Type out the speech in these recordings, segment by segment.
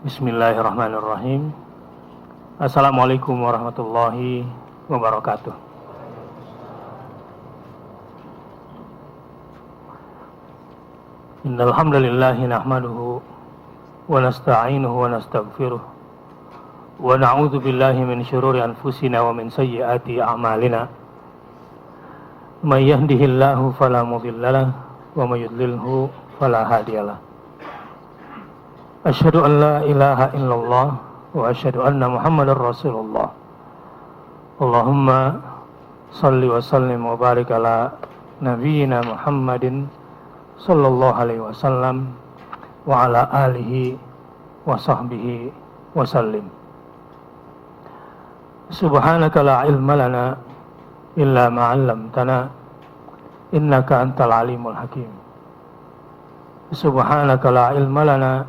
Bismillahirrahmanirrahim. Assalamualaikum warahmatullahi wabarakatuh. Innal hamdalillahi nahmaduhu wa nasta'inuhu wa nastaghfiruh wa na'udzu billahi min syururi anfusina wa min sayyiati a'malina. May yahdihillahu fala mudhillalah wa may yudlilhu fala hadiyalah. Asyhadu an la ilaha illallah wa asyhadu anna Muhammadar Rasulullah. Allahumma salli wa sallim wa barik ala nabiyyina Muhammadin sallallahu alaihi wasallam wa ala alihi wa sahbihi wa sallim. Subhanaka la ilma lana illa ma 'allamtana innaka antal alimul hakim. Subhanaka la ilma lana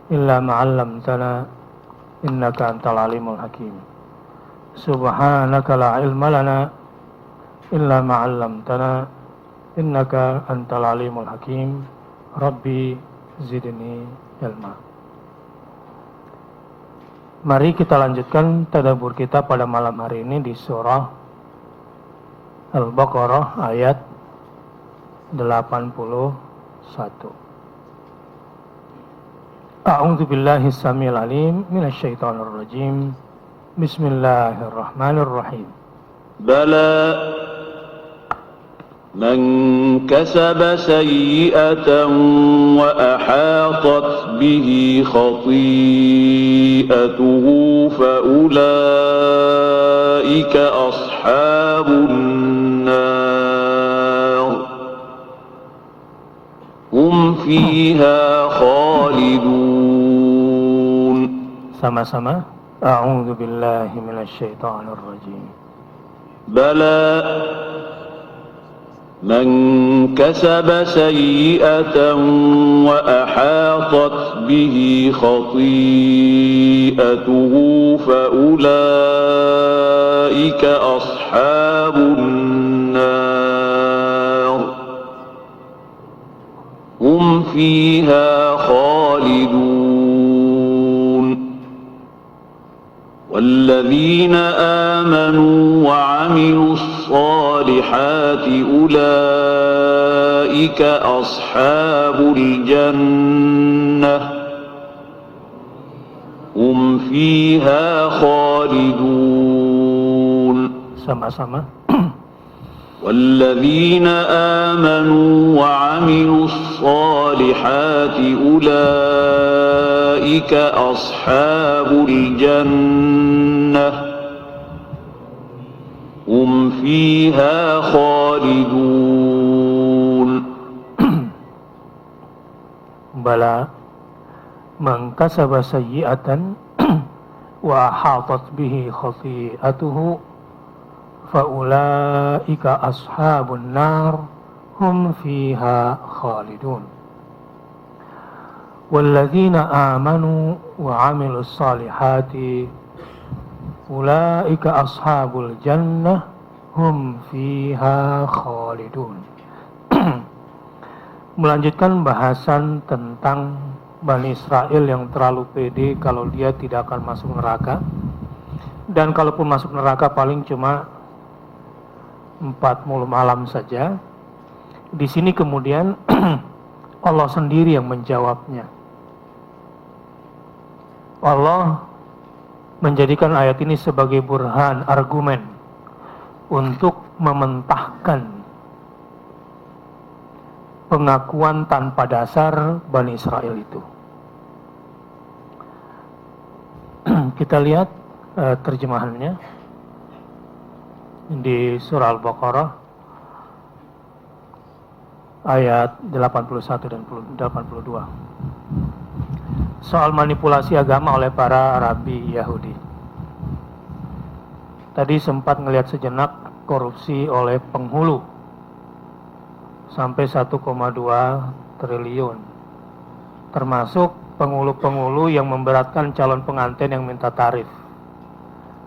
illa ma 'allamtana innaka antal alimul hakim. Subhanaka la ilma lana illa ma 'allamtana innaka antal alimul hakim. Rabbi zidni ilma. Mari kita lanjutkan tadabbur kita pada malam hari ini di surah Al-Baqarah ayat 81. A'udzu billahi samil alim minasyaitonir rajim. Bismillahirrahmanirrahim. Bala man kasaba sayyi'atan wa ahatat bihi khati'atuhu fa ulaika ashabun nar hum fiha khalidun. Sama-sama. A'udzu billahi minasyaitonir rajim. Bala man kasaba sayyi'atan wa ahatat bihi khati'atuhu fa ulaika ashabun nar hum fiha khalidun. والذين آمنوا وعملوا الصالحات أولئك أصحاب الجنة هم فيها خالدون. Sama-sama. والذين آمنوا وعملوا الصالحات أولئك أصحاب الجنة هم فيها خالدون. Bala man kasaba sayyi'atan wa ahatat bihi khati'atuhu faulaika ashabun nar hum fiha khalidun. Walladzina amanu wa 'amilus salihati ulaika ashabul jannah hum fiha khalidun. Melanjutkan bahasan tentang Bani Israel yang terlalu pede kalau dia tidak akan masuk neraka, dan kalaupun masuk neraka paling cuma 40 malam saja. Di sini kemudian Allah sendiri yang menjawabnya. Allah menjadikan ayat ini sebagai burhan, argumen untuk mementahkan pengakuan tanpa dasar Bani Israel itu. Kita lihat terjemahannya di surah Al-Baqarah ayat 81 dan 82. Soal manipulasi agama oleh para rabi Yahudi. Tadi sempat ngelihat sejenak korupsi oleh penghulu sampai 1,2 triliun. Termasuk penghulu-penghulu yang memberatkan calon pengantin yang minta tarif.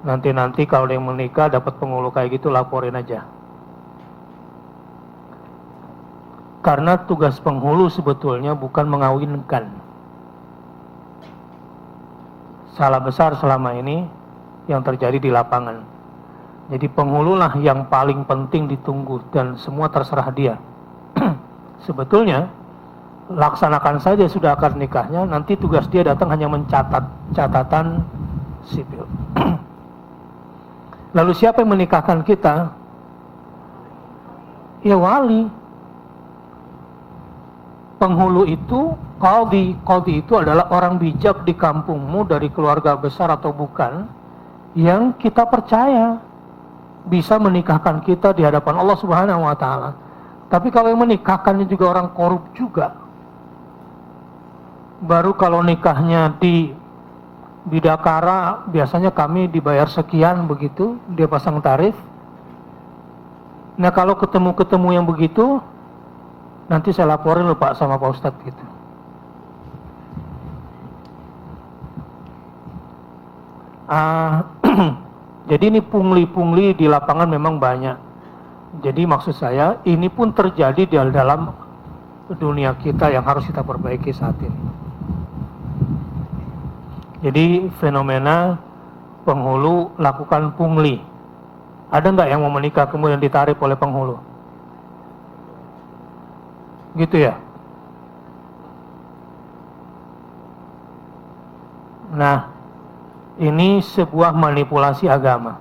Nanti kalau ada yang menikah dapat penghulu kayak gitu, laporin aja. Karena tugas penghulu sebetulnya bukan mengawinkan, salah besar selama ini yang terjadi di lapangan. Jadi penghululah yang paling penting ditunggu dan semua terserah dia. Sebetulnya laksanakan saja sudah akad nikahnya, nanti tugas dia datang hanya mencatat catatan sipil. Lalu siapa yang menikahkan kita? Ya wali. Penghulu itu qadhi. Qadhi itu adalah orang bijak di kampungmu dari keluarga besar atau bukan, yang kita percaya bisa menikahkan kita di hadapan Allah Subhanahu wa taala. Tapi kalau yang menikahkannya juga orang korup juga, baru kalau nikahnya di bidakara biasanya kami dibayar sekian begitu, dia pasang tarif. Nah kalau ketemu yang begitu, nanti saya laporin loh Pak sama Pak Ustadz gitu. Jadi ini pungli-pungli di lapangan memang banyak. Jadi maksud saya ini pun terjadi di dalam dunia kita yang harus kita perbaiki saat ini. Jadi fenomena penghulu lakukan pungli. Ada nggak yang mau menikah kemudian ditarik oleh penghulu? Gitu ya. Nah, ini sebuah manipulasi agama.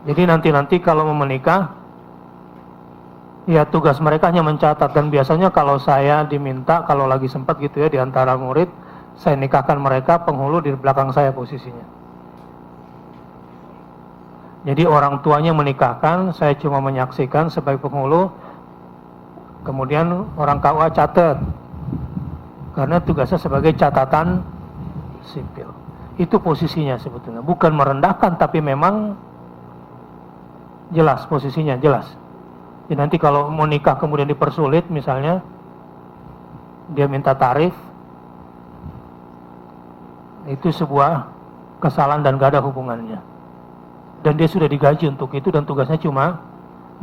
Jadi nanti kalau mau menikah, ya tugas mereka hanya mencatat. Dan biasanya kalau saya diminta, kalau lagi sempat gitu ya, di antara murid, saya nikahkan mereka, penghulu di belakang saya posisinya. Jadi orang tuanya menikahkan, saya cuma menyaksikan sebagai penghulu. Kemudian orang KUA catat, karena tugasnya sebagai catatan sipil. Itu posisinya sebetulnya, bukan merendahkan, tapi memang jelas posisinya, jelas. Jadi nanti kalau mau nikah kemudian dipersulit, misalnya dia minta tarif, itu sebuah kesalahan dan gak ada hubungannya. Dan dia sudah digaji untuk itu dan tugasnya cuma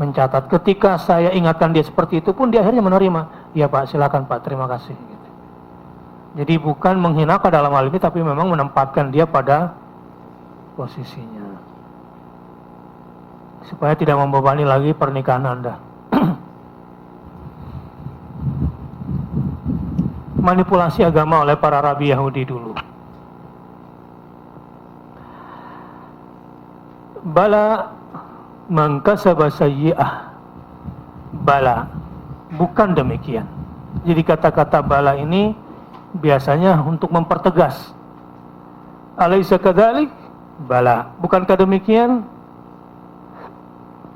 mencatat. Ketika saya ingatkan dia seperti itu pun dia akhirnya menerima. Ya Pak, silakan Pak, terima kasih. Jadi bukan menghinakan dalam hal ini, tapi memang menempatkan dia pada posisinya, supaya tidak membebani lagi pernikahan Anda. Manipulasi agama oleh para rabi Yahudi dulu. Bala mangkasaba sayyi'ah. Bala, bukan demikian. Jadi kata-kata bala ini biasanya untuk mempertegas. Alaysa kadzalik? Bala. Bukankah demikian?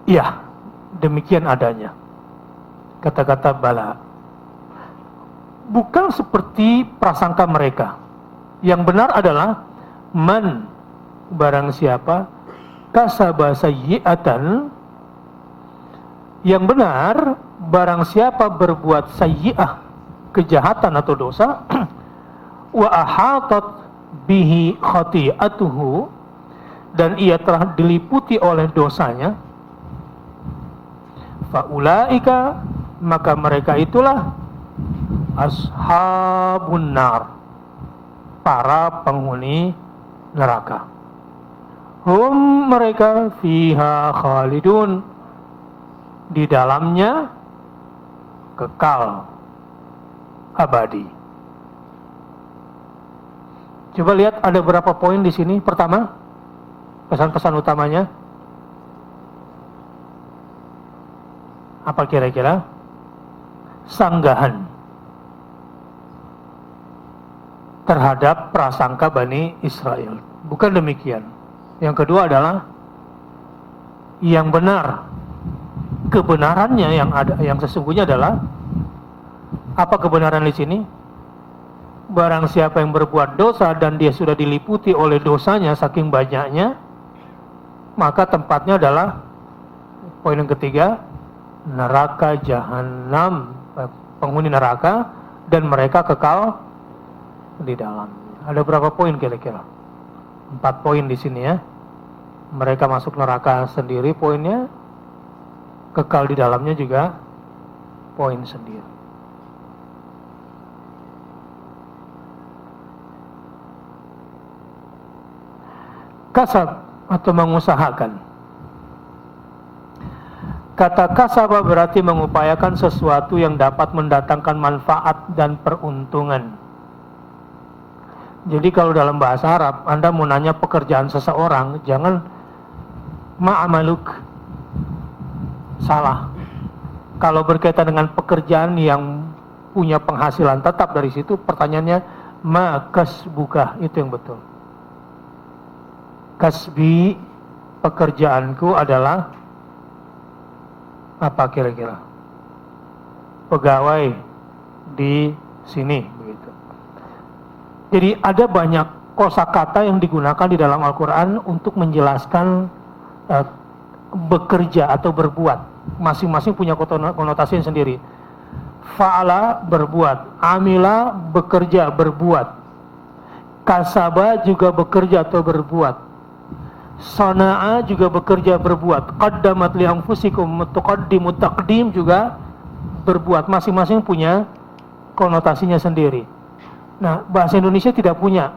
Iya, demikian adanya. Kata-kata bala. Bukan seperti prasangka mereka. Yang benar adalah man, barang siapa kasaba sayyi'atan. Yang benar, barang siapa berbuat sayyi'ah, kejahatan atau dosa, wa ahatat bihi khati'atuhu, dan ia telah diliputi oleh dosanya, faulaika, maka mereka itulah ashabun nar, para penghuni neraka. Hum, mereka fiha khalidun, di dalamnya kekal abadi. Coba lihat ada berapa poin di sini. Pertama, pesan-pesan utamanya apa kira-kira? Sanggahan terhadap prasangka Bani Israel. Bukan demikian. Yang kedua adalah yang benar. Kebenarannya yang ada, yang sesungguhnya adalah apa kebenaran di sini? Barang siapa yang berbuat dosa dan dia sudah diliputi oleh dosanya saking banyaknya, maka tempatnya adalah poin yang ketiga, neraka jahanam, penghuni neraka, dan mereka kekal di dalam. Ada berapa poin kira-kira? 4 poin di sini ya. Mereka masuk neraka sendiri poinnya, kekal di dalamnya juga poin sendiri. kasab atau mengusahakan. Kata kasaba berarti mengupayakan sesuatu yang dapat mendatangkan manfaat dan peruntungan. Jadi kalau dalam bahasa Arab Anda mau nanya pekerjaan seseorang, jangan ma'amaluk, salah. Kalau berkaitan dengan pekerjaan yang punya penghasilan tetap dari situ, pertanyaannya ma kasbuka, itu yang betul. Kasbi, pekerjaanku adalah apa kira-kira? Pegawai di sini, begitu. Jadi ada banyak kosakata yang digunakan di dalam Al-Quran untuk menjelaskan bekerja atau berbuat. Masing-masing punya konotasi sendiri. Fa'ala berbuat, amila bekerja, berbuat, kasaba juga bekerja atau berbuat, sana'a juga bekerja, berbuat, qaddamat li anfusikum tuqaddimu taqdim juga berbuat. Masing-masing punya konotasinya sendiri. Nah, bahasa Indonesia tidak punya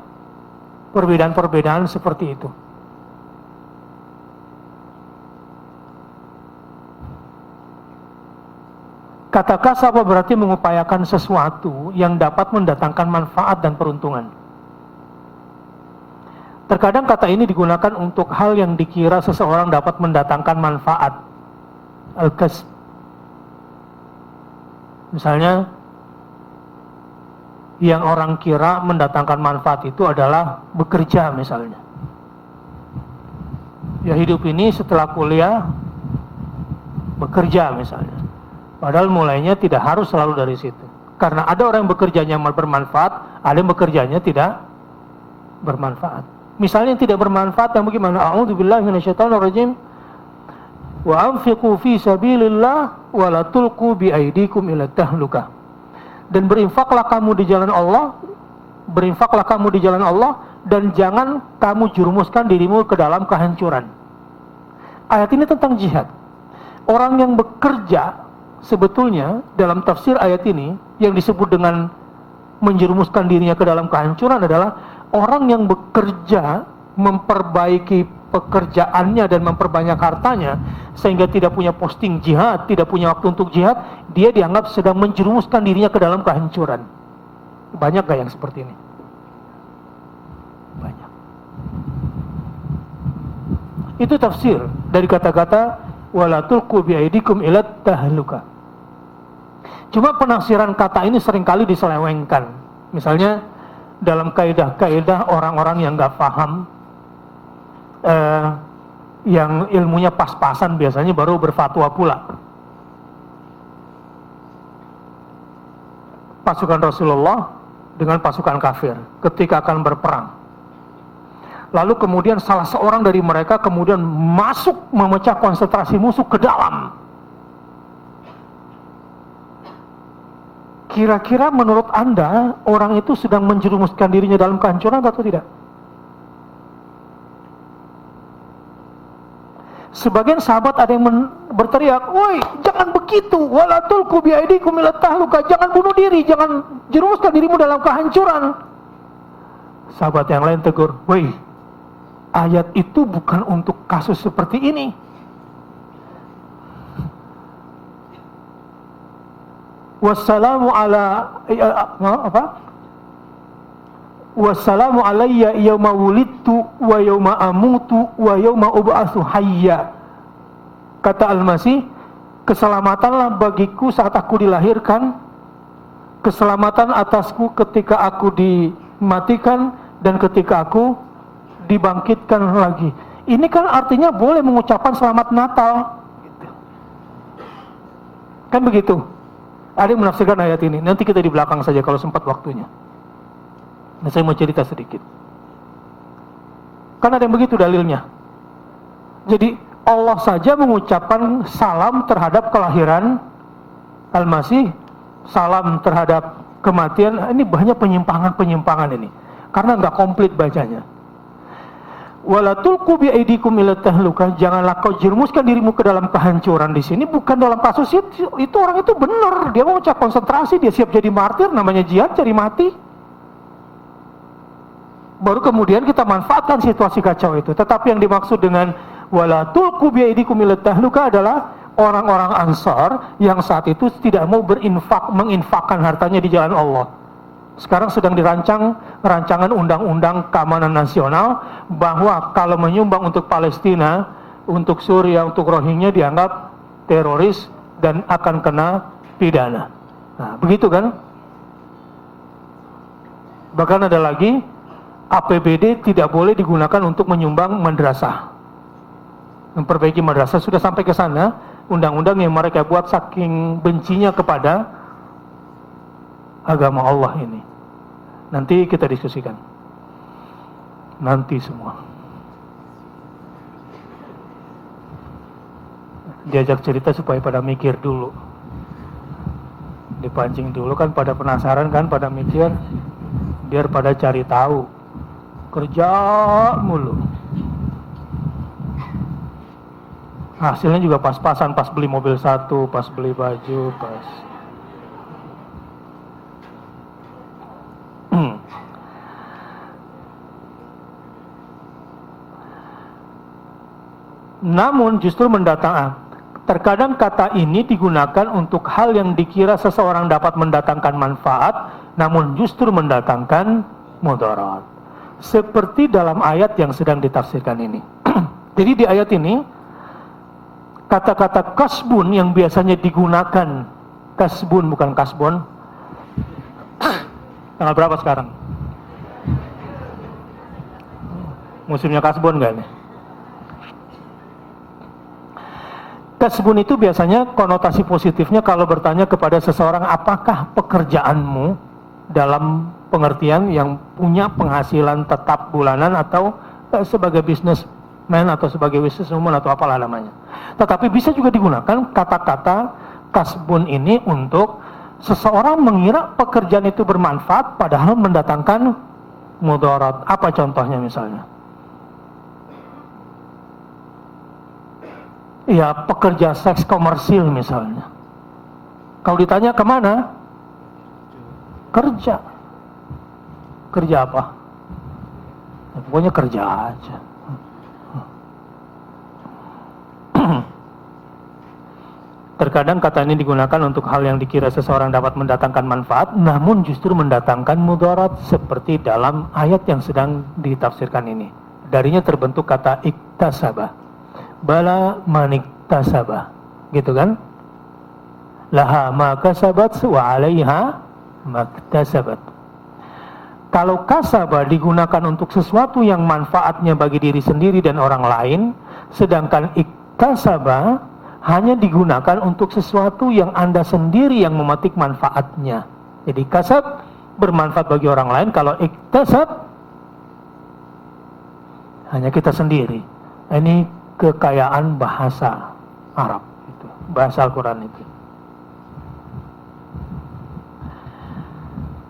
perbedaan-perbedaan seperti itu. Kata kasaba berarti mengupayakan sesuatu yang dapat mendatangkan manfaat dan peruntungan. Terkadang kata ini digunakan untuk hal yang dikira seseorang dapat mendatangkan manfaat. Al-kasb. Misalnya, yang orang kira mendatangkan manfaat itu adalah bekerja misalnya. Ya hidup ini setelah kuliah, bekerja misalnya. Padahal mulainya tidak harus selalu dari situ. Karena ada orang yang bekerjanya bermanfaat, ada yang bekerjanya tidak bermanfaat. Misalnya yang tidak bermanfaat yang bagaimana? A'udzubillahi minasyaitonirrajim. Wa anfiqu fi sabilillah wa la tulqu bi aydikum ila tahlukah. Dan berinfaklah kamu di jalan Allah, dan jangan kamu jurumuskan dirimu ke dalam kehancuran. Ayat ini tentang jihad. Orang yang bekerja sebetulnya dalam tafsir ayat ini yang disebut dengan menjerumuskan dirinya ke dalam kehancuran adalah orang yang bekerja memperbaiki pekerjaannya dan memperbanyak hartanya sehingga tidak punya posting jihad, tidak punya waktu untuk jihad, dia dianggap sedang menjerumuskan dirinya ke dalam kehancuran. Banyak gak yang seperti ini? Banyak. Itu tafsir dari kata-kata wala tulqu bi aydikum ila tahluka. Cuma penafsiran kata ini seringkali diselewengkan. Misalnya dalam kaidah-kaidah orang-orang yang nggak paham, yang ilmunya pas-pasan biasanya baru berfatwa pula. Pasukan Rasulullah dengan pasukan kafir ketika akan berperang. Lalu kemudian salah seorang dari mereka kemudian masuk memecah konsentrasi musuh ke dalam. Kira-kira menurut Anda orang itu sedang menjerumuskan dirinya dalam kehancuran atau tidak? Sebagian sahabat ada yang berteriak, "Woi, jangan begitu, wala tulqu bi aydikum ila tahluka, jangan bunuh diri, jangan jerumuskan dirimu dalam kehancuran." Sahabat yang lain tegur, "Woi, ayat itu bukan untuk kasus seperti ini. Wassalamu Wassalamu alayya yawma wulidtu wa yawma amutu wa yawma ub'atsu hayya." Kata Al-Masih, keselamatanlah bagiku saat aku dilahirkan, keselamatan atasku ketika aku dimatikan, dan ketika aku dibangkitkan lagi. Ini kan artinya boleh mengucapkan selamat Natal, kan begitu. Ada yang menafsirkan ayat ini. Nanti kita di belakang saja kalau sempat waktunya. Nah, saya mau cerita sedikit. Kan ada yang begitu dalilnya. Jadi Allah saja mengucapkan salam terhadap kelahiran Al-Masih, salam terhadap kematian. Ini banyak penyimpangan ini. Karena nggak komplit bacanya. Wala tulqu bi aydikum ila tahluka, janganlah kau jerumuskan dirimu ke dalam kehancuran. Di sini bukan dalam kasus itu orang itu benar, dia mau konsentrasi, dia siap jadi martir, namanya jihad, cari mati. baru kemudian kita manfaatkan situasi kacau itu. Tetapi yang dimaksud dengan wala tulqu biaidikum ilat tahluka adalah orang-orang Ansar yang saat itu tidak mau menginfakkan hartanya di jalan Allah. Sekarang sedang dirancang rancangan undang-undang keamanan nasional bahwa kalau menyumbang untuk Palestina, untuk Suriah, untuk Rohingya dianggap teroris dan akan kena pidana. Nah, begitu kan? Bahkan ada lagi, APBD tidak boleh digunakan untuk menyumbang madrasah. Memperbaiki madrasah sudah sampai ke sana, undang-undang yang mereka buat saking bencinya kepada agama Allah ini. Nanti kita diskusikan. Nanti semua. Diajak cerita supaya pada mikir dulu. Dipancing dulu kan, pada penasaran kan, pada mikir. Biar pada cari tahu. Kerja mulu. Hasilnya juga pas-pasan, pas beli mobil satu, pas beli baju, pas. Namun justru terkadang kata ini digunakan untuk hal yang dikira seseorang dapat mendatangkan manfaat, namun justru mendatangkan mudarat. Seperti dalam ayat yang sedang ditafsirkan ini. Jadi di ayat ini, kata-kata kasbun yang biasanya digunakan, kasbun bukan kasbon. Tanggal berapa sekarang? Musimnya kasbon gak nih? Kasbun itu biasanya konotasi positifnya kalau bertanya kepada seseorang, apakah pekerjaanmu dalam pengertian yang punya penghasilan tetap bulanan atau sebagai businessman atau sebagai businesswoman atau apalah namanya. Tetapi bisa juga digunakan kata-kata kasbun ini untuk seseorang mengira pekerjaan itu bermanfaat padahal mendatangkan mudarat. Apa contohnya misalnya? Ya, pekerja seks komersil misalnya. Kalau ditanya kemana? Kerja. Kerja apa? Ya, pokoknya kerja aja. Terkadang kata ini digunakan untuk hal yang dikira seseorang dapat mendatangkan manfaat, namun justru mendatangkan mudarat, seperti dalam ayat yang sedang ditafsirkan ini. Darinya terbentuk kata iktasabah. Bala maniktasabah, gitu kan? Laha ma kasabat wa 'alaiha maktasabat. Kalau kasabah digunakan untuk sesuatu yang manfaatnya bagi diri sendiri dan orang lain, sedangkan iktasabah hanya digunakan untuk sesuatu yang Anda sendiri yang memetik manfaatnya. Jadi kasab bermanfaat bagi orang lain, kalau iktasab hanya kita sendiri. Ini kekayaan bahasa Arab itu, bahasa Al-Quran itu.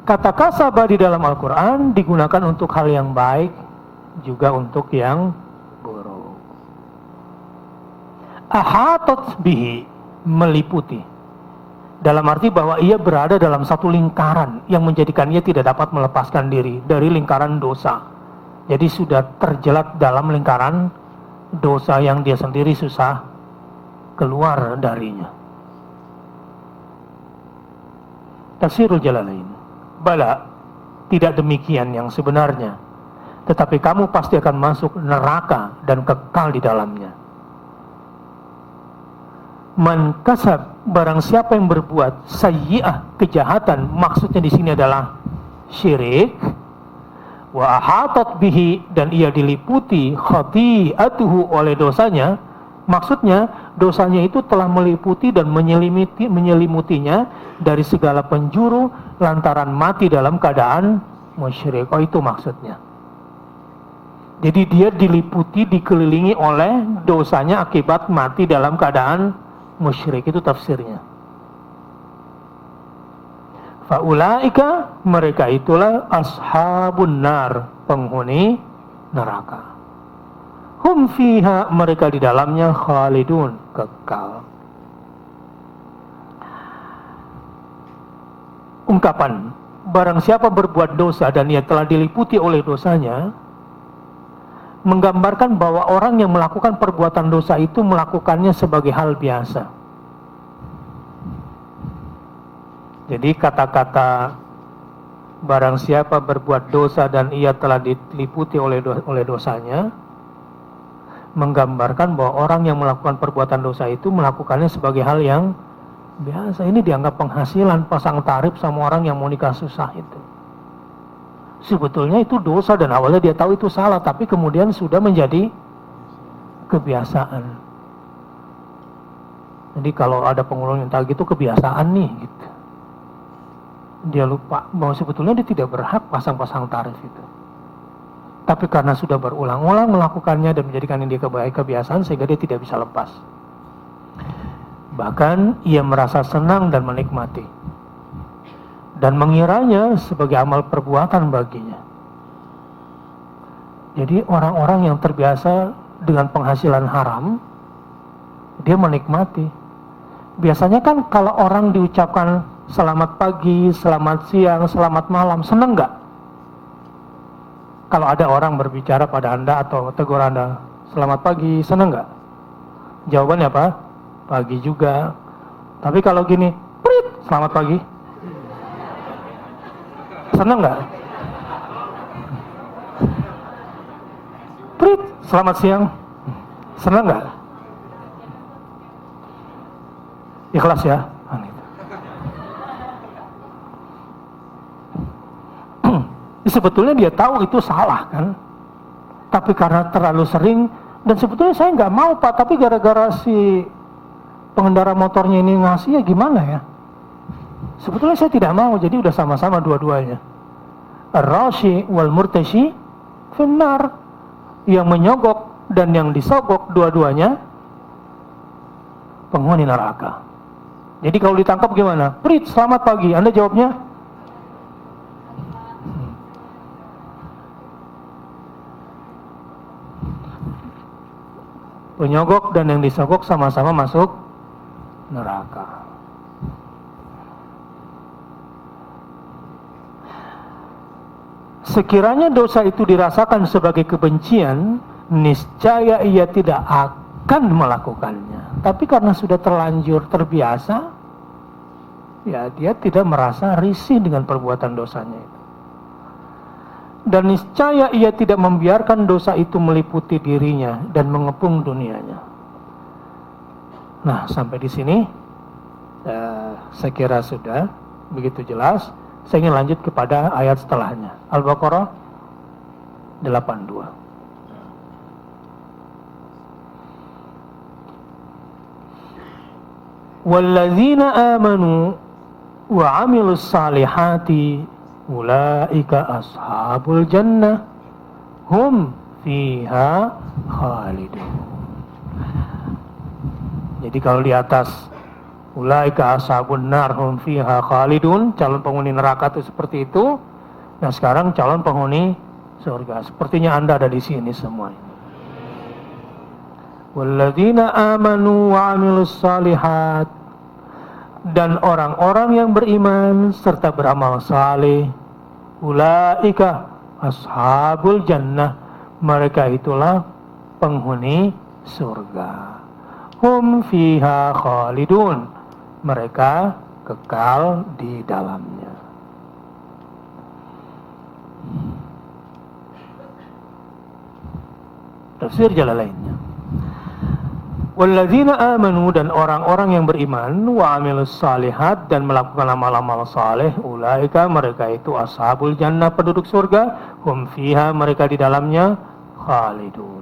Kata kasabah di dalam Al-Quran digunakan untuk hal yang baik, juga untuk yang buruk. Ahatat bihi, meliputi. Dalam arti bahwa ia berada dalam satu lingkaran yang menjadikan ia tidak dapat melepaskan diri dari lingkaran dosa. Jadi sudah terjelat dalam lingkaran dosa yang dia sendiri susah keluar darinya. Tafsirul Jalalain. Bala, tidak demikian yang sebenarnya. Tetapi kamu pasti akan masuk neraka dan kekal di dalamnya. Man kasab, barang siapa yang berbuat sayyi'ah, kejahatan, maksudnya di sini adalah syirik. Wa ahatat bihi, dan ia diliputi khati'atuhu oleh dosanya. Maksudnya dosanya itu telah meliputi dan menyelimutinya dari segala penjuru lantaran mati dalam keadaan musyrik. Oh, itu maksudnya. Jadi dia diliputi, dikelilingi oleh dosanya akibat mati dalam keadaan musyrik. Itu tafsirnya. Faulaika, mereka itulah ashabun nar, penghuni neraka. Hum fiha, mereka di dalamnya khalidun, kekal. Ungkapan barang siapa berbuat dosa dan ia telah diliputi oleh dosanya, menggambarkan bahwa orang yang melakukan perbuatan dosa itu melakukannya sebagai hal biasa. Jadi kata-kata barang siapa berbuat dosa dan ia telah diliputi oleh dosanya, menggambarkan bahwa orang yang melakukan perbuatan dosa itu melakukannya sebagai hal yang biasa. Ini dianggap penghasilan, pasang tarif sama orang yang mau nikah susah itu. Sebetulnya itu dosa dan awalnya dia tahu itu salah, tapi kemudian sudah menjadi kebiasaan. Jadi kalau ada pengulung yang tahu gitu kebiasaan nih gitu. Dia lupa bahwa sebetulnya dia tidak berhak pasang-pasang tarif itu. Tapi karena sudah berulang-ulang melakukannya dan menjadikan dia kebiasaan sehingga dia tidak bisa lepas. Bahkan ia merasa senang dan menikmati dan mengiranya sebagai amal perbuatan baginya. Jadi orang-orang yang terbiasa dengan penghasilan haram, dia menikmati. Biasanya kan kalau orang diucapkan selamat pagi, selamat siang, selamat malam, senang nggak? Kalau ada orang berbicara pada Anda atau tegur Anda, selamat pagi, senang nggak? Jawabannya apa? Pagi juga. Tapi kalau gini, prit, selamat pagi, senang nggak? Prit, selamat siang, senang nggak? Ikhlas ya. Sebetulnya dia tahu itu salah kan, tapi karena terlalu sering, dan sebetulnya saya nggak mau Pak, tapi gara-gara si pengendara motornya ini ngasih ya gimana ya, sebetulnya saya tidak mau, jadi udah sama-sama dua-duanya. Ar-rashi wal murtashi finnar, yang menyogok dan yang disogok dua-duanya penghuni neraka. Jadi kalau ditangkap gimana? Prit, selamat pagi, Anda jawabnya penyogok dan yang disogok sama-sama masuk neraka. Sekiranya dosa itu dirasakan sebagai kebencian, niscaya ia tidak akan melakukannya. Tapi karena sudah terlanjur terbiasa, ya dia tidak merasa risih dengan perbuatan dosanya itu. Dan niscaya ia tidak membiarkan dosa itu meliputi dirinya dan mengepung dunianya. Nah, sampai di sini saya kira sudah begitu jelas. Saya ingin lanjut kepada ayat setelahnya. Al-Baqarah 82. Walladzina amanu wa 'amilus salihati ulaika ashabul jannah hum fiha khalidun. Jadi kalau di atas ulaika ashabun nar hum fiha khalidun, calon penghuni neraka itu seperti itu. Nah sekarang calon penghuni surga, sepertinya Anda ada di sini semua. Walladzina amanu wa 'amilus salihat, dan orang-orang yang beriman serta beramal saleh, ulaika ashabul jannah, mereka itulah penghuni surga. Hum fiha khalidun, mereka kekal di dalamnya. Tafsir Jalalainnya. Walladzina amanu, dan orang-orang yang beriman, wa 'amilus salihat, dan melakukan amal-amal saleh, ulaika, mereka itu ashabul jannah, penduduk surga, hum fiha, mereka di dalamnya khalidun.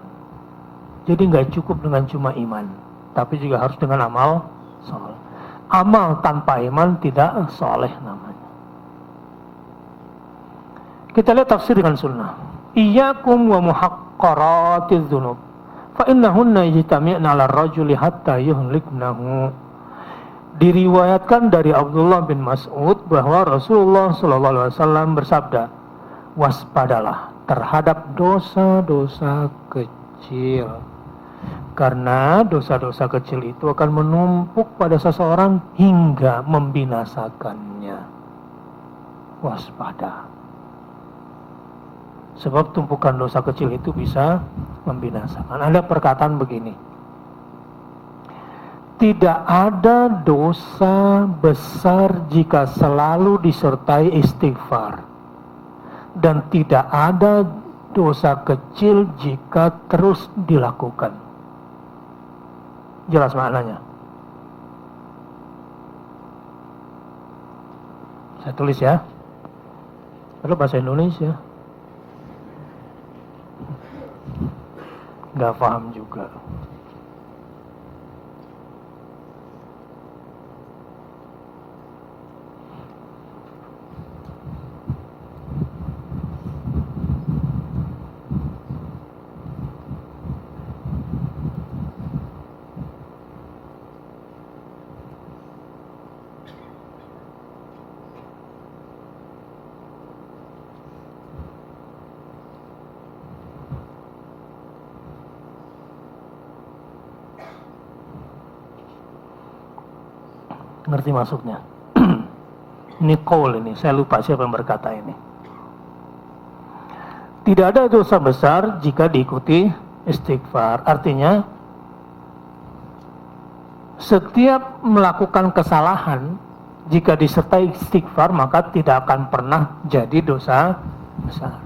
Jadi nggak cukup dengan cuma iman, tapi juga harus dengan amal saleh. Amal tanpa iman tidak saleh namanya. Kita lihat tafsir dengan sunnah. Iyyakum wa muhaqqaratiz dzunub fa innahunna yajtami'na 'ala ar-rajuli hatta yuhliknahu. Diriwayatkan dari Abdullah bin Mas'ud bahwa Rasulullah SAW bersabda, waspadalah terhadap dosa-dosa kecil, karena dosa-dosa kecil itu akan menumpuk pada seseorang hingga membinasakannya. waspada. Sebab tumpukan dosa kecil itu bisa membinasakan. Ada perkataan begini, tidak ada dosa besar jika selalu disertai istighfar, dan tidak ada dosa kecil jika terus dilakukan. Jelas maknanya? Saya tulis ya. Lalu bahasa Indonesia. Nggak paham juga. Ngerti maksudnya? Ini qaul ini, saya lupa siapa yang berkata ini. Tidak ada dosa besar jika diikuti istighfar. Artinya, setiap melakukan kesalahan, jika disertai istighfar, maka tidak akan pernah jadi dosa besar.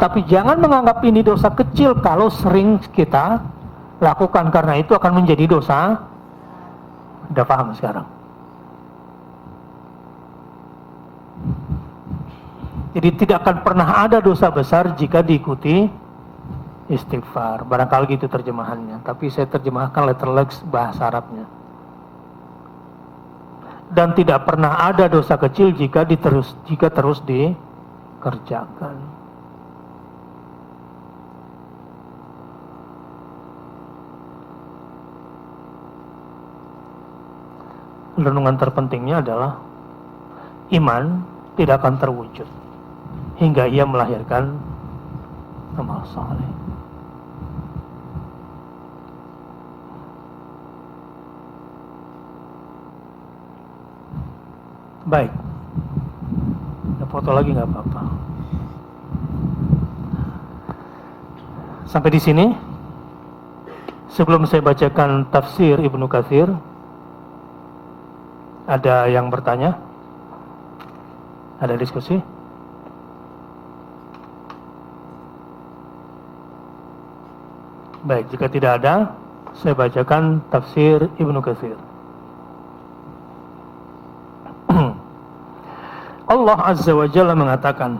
Tapi jangan menganggap ini dosa kecil kalau sering kita lakukan, karena itu akan menjadi dosa. Udah paham sekarang? Jadi tidak akan pernah ada dosa besar jika diikuti istighfar. Barangkali gitu terjemahannya, tapi saya terjemahkan letterleks bahasa Arabnya. Dan tidak pernah ada dosa kecil jika terus dikerjakan. Renungan terpentingnya adalah iman tidak akan terwujud hingga ia melahirkan amal saleh. Baik, ada foto lagi nggak apa-apa. Sampai di sini. Sebelum saya bacakan tafsir Ibnu Katsir, ada yang bertanya? Ada diskusi? Baik, jika tidak ada, saya bacakan tafsir Ibnu Katsir. Allah Azza wa Jalla mengatakan,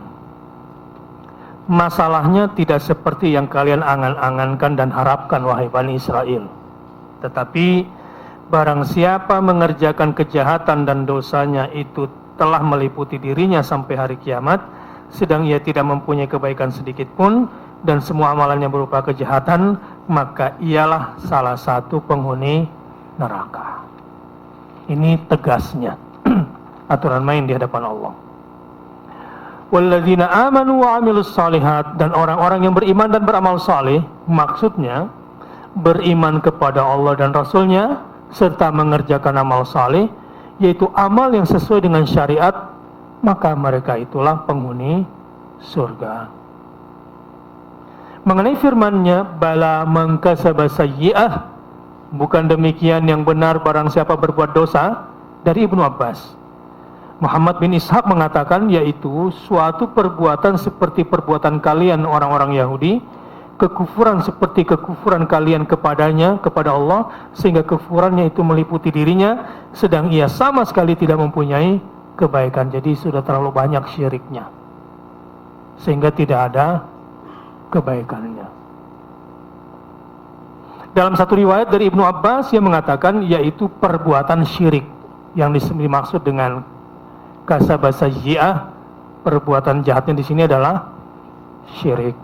masalahnya tidak seperti yang kalian angan-angankan dan harapkan, wahai Bani Israel. Tetapi barang siapa mengerjakan kejahatan dan dosanya itu telah meliputi dirinya sampai hari kiamat, sedang ia tidak mempunyai kebaikan sedikit pun, dan semua amalannya berupa kejahatan, maka ialah salah satu penghuni neraka. Ini tegasnya aturan main di hadapan Allah. Walladzina amanu wa amilus salihat, dan orang-orang yang beriman dan beramal saleh, maksudnya beriman kepada Allah dan Rasulnya serta mengerjakan amal saleh, yaitu amal yang sesuai dengan syariat, maka mereka itulah penghuni surga. Mengenai firman-Nya, bala man kasaba sayyi'ah, bukan demikian yang benar barang siapa berbuat dosa, dari Ibnu Abbas. Muhammad bin Ishaq mengatakan, yaitu suatu perbuatan seperti perbuatan kalian orang-orang Yahudi, kekufuran seperti kekufuran kalian kepadanya, kepada Allah, sehingga kekufurannya itu meliputi dirinya, sedang ia sama sekali tidak mempunyai kebaikan. Jadi sudah terlalu banyak syiriknya, sehingga tidak ada kebaikannya. Dalam satu riwayat dari Ibnu Abbas yang mengatakan, yaitu perbuatan syirik, yang dimaksud dengan kasaba sayyi'ah, perbuatan jahatnya di sini adalah syirik.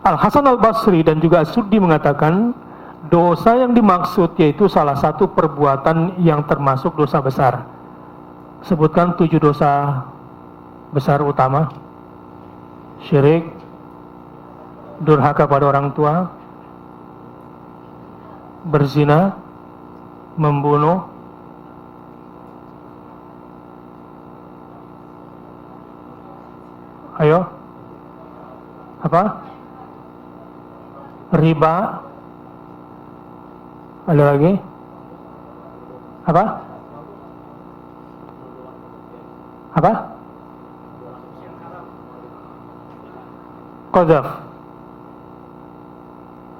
Al-Hasan Al-Basri dan juga As-Suddi mengatakan, dosa yang dimaksud yaitu salah satu perbuatan yang termasuk dosa besar. Sebutkan 7 dosa besar utama: syirik, durhaka pada orang tua, berzina, membunuh, Ayo. Apa? Riba. Ada lagi? Apa? Apa? Qadzaf.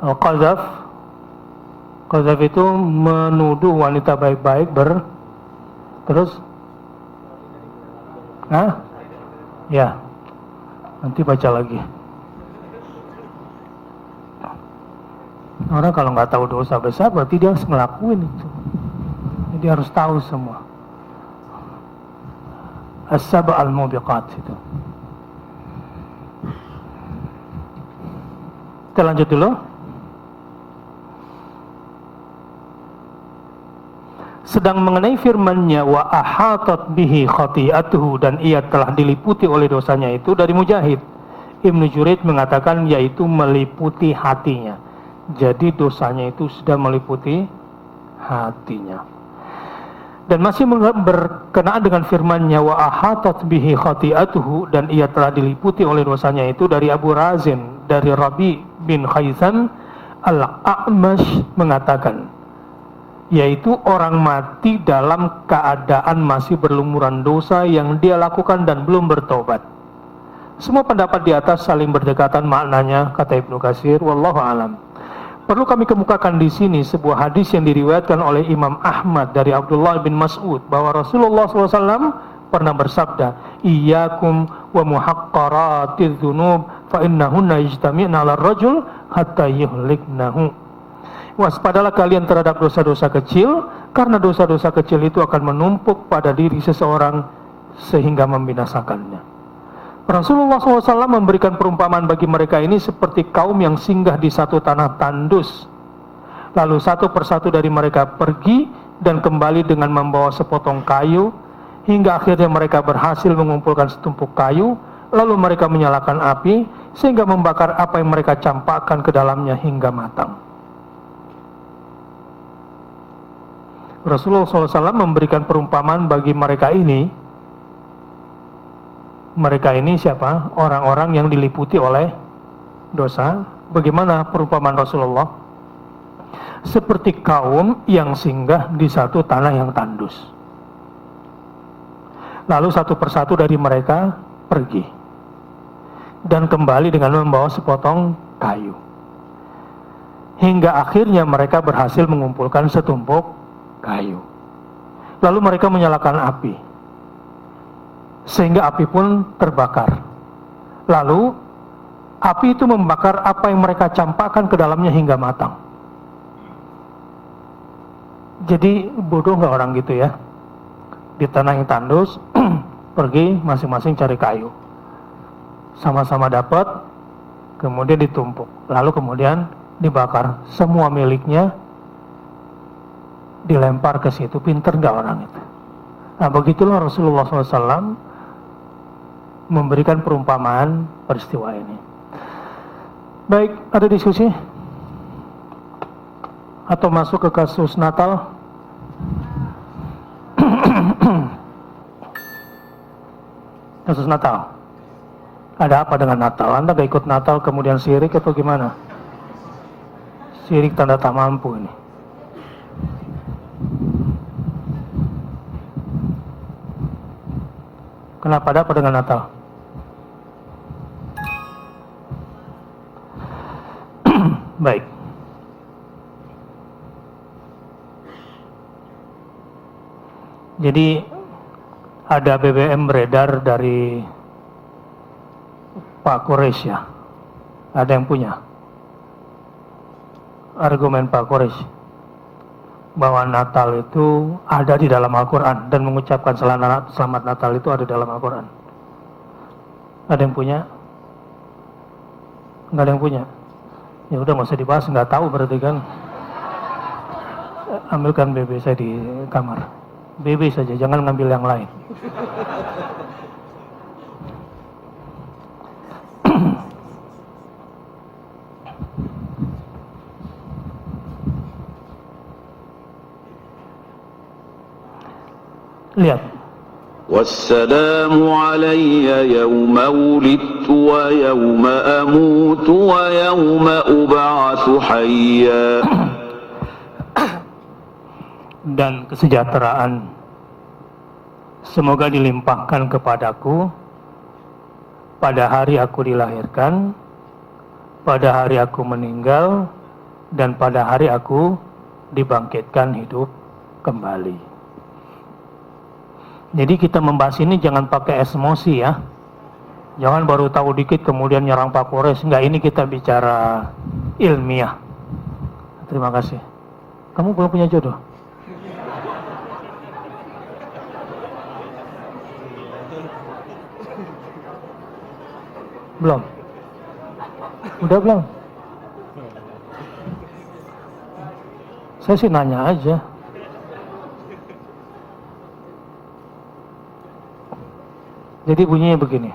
Qadzaf. Qadzaf itu menuduh wanita baik-baik terus? Hah? Ya. Nanti baca lagi. Orang kalau nggak tahu dosa besar berarti dia harus ngelakuin itu. Jadi harus tahu semua. As-sab' al-mubiqat itu. Kita lanjut dulu. Sedang mengenai firman-Nya wa ahatat bihi khati'atuhu, dan ia telah diliputi oleh dosanya itu, dari Mujahid. Ibnu Juraij mengatakan yaitu meliputi hatinya. Jadi dosanya itu sudah meliputi hatinya. Dan masih berkenaan dengan firman-Nya wa ahatat bihi khati'atuhu, dan ia telah diliputi oleh dosanya itu, dari Abu Razin, dari Rabi bin Khaisan Al-A'mash mengatakan, yaitu orang mati dalam keadaan masih berlumuran dosa yang dia lakukan dan belum bertobat. Semua pendapat di atas saling berdekatan maknanya, kata Ibnu Katsir, wallahu alam. Perlu kami kemukakan di sini sebuah hadis yang diriwayatkan oleh Imam Ahmad dari Abdullah bin Mas'ud bahwa Rasulullah SAW pernah bersabda, "Iyyakum wa muhaqqaratiz dzunub fa innahunna yajtami'na 'ala ar-rajul hatta yuhliknahu." Waspadalah kalian terhadap dosa-dosa kecil, karena dosa-dosa kecil itu akan menumpuk pada diri seseorang sehingga membinasakannya. Rasulullah SAW memberikan perumpamaan bagi mereka ini seperti kaum yang singgah di satu tanah tandus. Lalu satu persatu dari mereka pergi dan kembali dengan membawa sepotong kayu, hingga akhirnya mereka berhasil mengumpulkan setumpuk kayu, lalu mereka menyalakan api sehingga membakar apa yang mereka campakkan ke dalamnya hingga matang. Rasulullah SAW memberikan perumpamaan bagi mereka ini. Mereka ini siapa? Orang-orang yang diliputi oleh dosa. Bagaimana perumpamaan Rasulullah? Seperti kaum yang singgah di satu tanah yang tandus. Lalu satu persatu dari mereka pergi dan kembali dengan membawa sepotong kayu, hingga akhirnya mereka berhasil mengumpulkan setumpuk kayu. Lalu mereka menyalakan api sehingga api pun terbakar. Lalu api itu membakar apa yang mereka campakkan ke dalamnya hingga matang. Jadi bodoh nggak orang gitu ya? Di tanah yang tandus pergi masing-masing cari kayu, sama-sama dapat, kemudian ditumpuk, lalu kemudian dibakar, semua miliknya dilempar ke situ. Pinter nggak orang itu? Nah, begitulah Rasulullah SAW memberikan perumpamaan peristiwa ini. Baik, ada diskusi? Atau masuk ke kasus Natal? Kasus Natal. Ada apa dengan Natal? Anda gak ikut Natal kemudian syirik atau gimana? Syirik tanda tak mampu ini. Kenapa, ada apa dengan Natal? Baik. Jadi ada BBM beredar dari Pak Quraisy ya. Ada yang punya argumen Pak Quraisy bahwa Natal itu ada di dalam Al-Quran dan mengucapkan selamat Natal itu ada dalam Al-Quran. Ada yang punya? Nggak ada yang punya? Ya udah nggak usah dibahas, nggak tahu berarti kan. Ambilkan BB saya di kamar. BB saja, jangan ngambil yang lain. Lihat, والسلام علي يوم ولدت ويوم أموت ويوم أبعث حيا. Dan kesejahteraan semoga dilimpahkan kepadaku pada hari aku dilahirkan, pada hari aku meninggal, dan pada hari aku dibangkitkan hidup kembali. Jadi kita membahas ini jangan pakai emosi ya. Jangan baru tahu dikit kemudian nyerang Pak Kores. Enggak, ini kita bicara ilmiah. Terima kasih. Kamu belum punya jodoh? Belum? Udah belum? Saya sih nanya aja. Jadi bunyinya begini.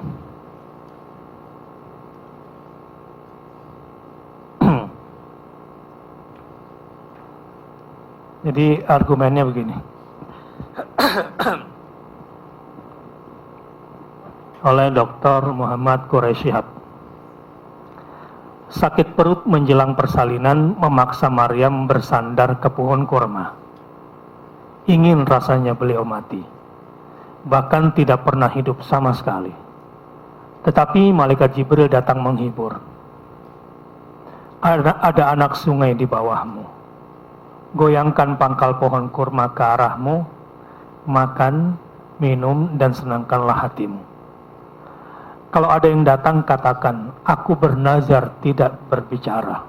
Jadi argumennya begini. Oleh Dr. Muhammad Quraisy Shihab. Sakit perut menjelang persalinan memaksa Maryam bersandar ke pohon kurma. Ingin rasanya beliau mati. Bahkan tidak pernah hidup sama sekali. Tetapi malaikat Jibril datang menghibur. Ada anak sungai di bawahmu. Goyangkan pangkal pohon kurma ke arahmu. Makan, minum, dan senangkanlah hatimu. Kalau ada yang datang, katakan, aku bernazar tidak berbicara.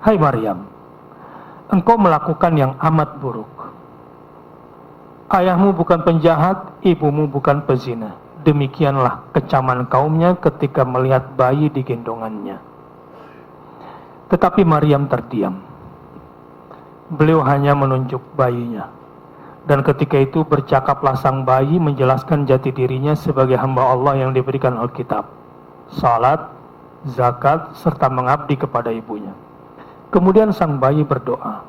Hai Maryam, engkau melakukan yang amat buruk. Ayahmu bukan penjahat, ibumu bukan pezina. Demikianlah kecaman kaumnya ketika melihat bayi digendongannya. Tetapi Maryam terdiam. Beliau hanya menunjuk bayinya. Dan ketika itu bercakaplah sang bayi menjelaskan jati dirinya sebagai hamba Allah yang diberikan Alkitab, salat, zakat, serta mengabdi kepada ibunya. Kemudian sang bayi berdoa,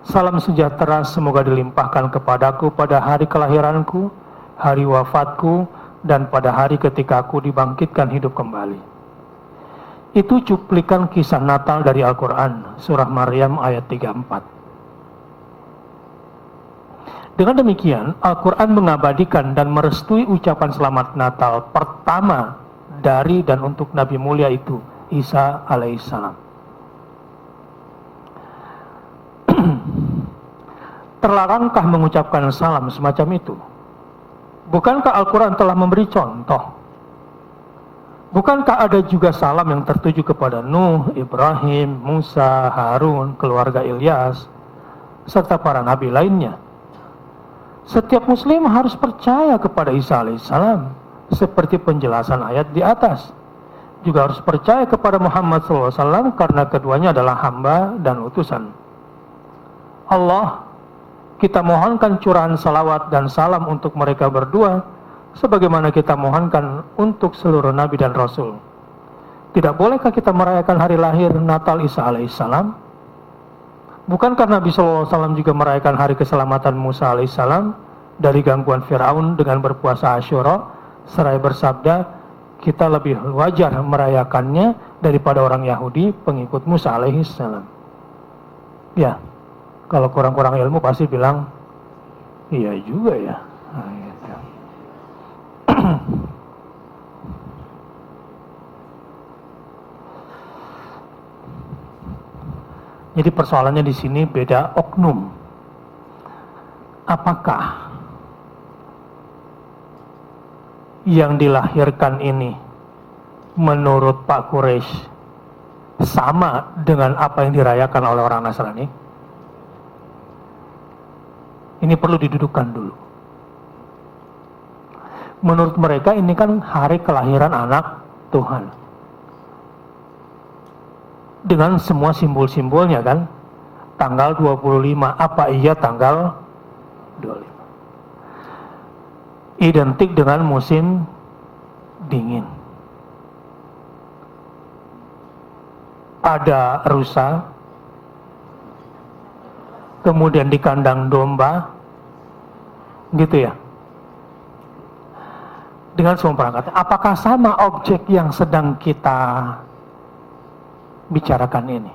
salam sejahtera semoga dilimpahkan kepadaku pada hari kelahiranku, hari wafatku, dan pada hari ketika aku dibangkitkan hidup kembali. Itu cuplikan kisah Natal dari Al-Quran, surah Maryam ayat 34. Dengan demikian, Al-Quran mengabadikan dan merestui ucapan selamat Natal pertama dari dan untuk Nabi mulia itu, Isa alaihissalam. Terlarangkah mengucapkan salam semacam itu? Bukankah Al-Quran telah memberi contoh? Bukankah ada juga salam yang tertuju kepada Nuh, Ibrahim, Musa, Harun, keluarga Ilyas, serta para nabi lainnya? Setiap muslim harus percaya kepada Isa alaihissalam seperti penjelasan ayat di atas. Juga harus percaya kepada Muhammad SAW karena keduanya adalah hamba dan utusan Allah. Kita mohonkan curahan salawat dan salam untuk mereka berdua sebagaimana kita mohonkan untuk seluruh nabi dan rasul. Tidak bolehkah kita merayakan hari lahir Natal Isa alaihissalam? Bukankah Nabi SAW juga merayakan hari keselamatan Musa alaihissalam dari gangguan Fir'aun dengan berpuasa Asyura, seraya bersabda, kita lebih wajar merayakannya daripada orang Yahudi pengikut Musa alaihissalam. Ya, kalau kurang-kurang ilmu pasti bilang, iya juga ya. Nah, gitu. Jadi persoalannya di sini beda oknum. Apakah yang dilahirkan ini menurut Pak Quraisy sama dengan apa yang dirayakan oleh orang Nasrani? Ini perlu didudukkan dulu. Menurut mereka ini kan hari kelahiran anak Tuhan. Dengan semua simbol-simbolnya kan. Tanggal 25, apa iya tanggal 25? Identik dengan musim dingin. Ada rusa, kemudian di kandang domba, gitu ya. dengan semua perangkat. Apakah sama objek yang sedang kita bicarakan ini?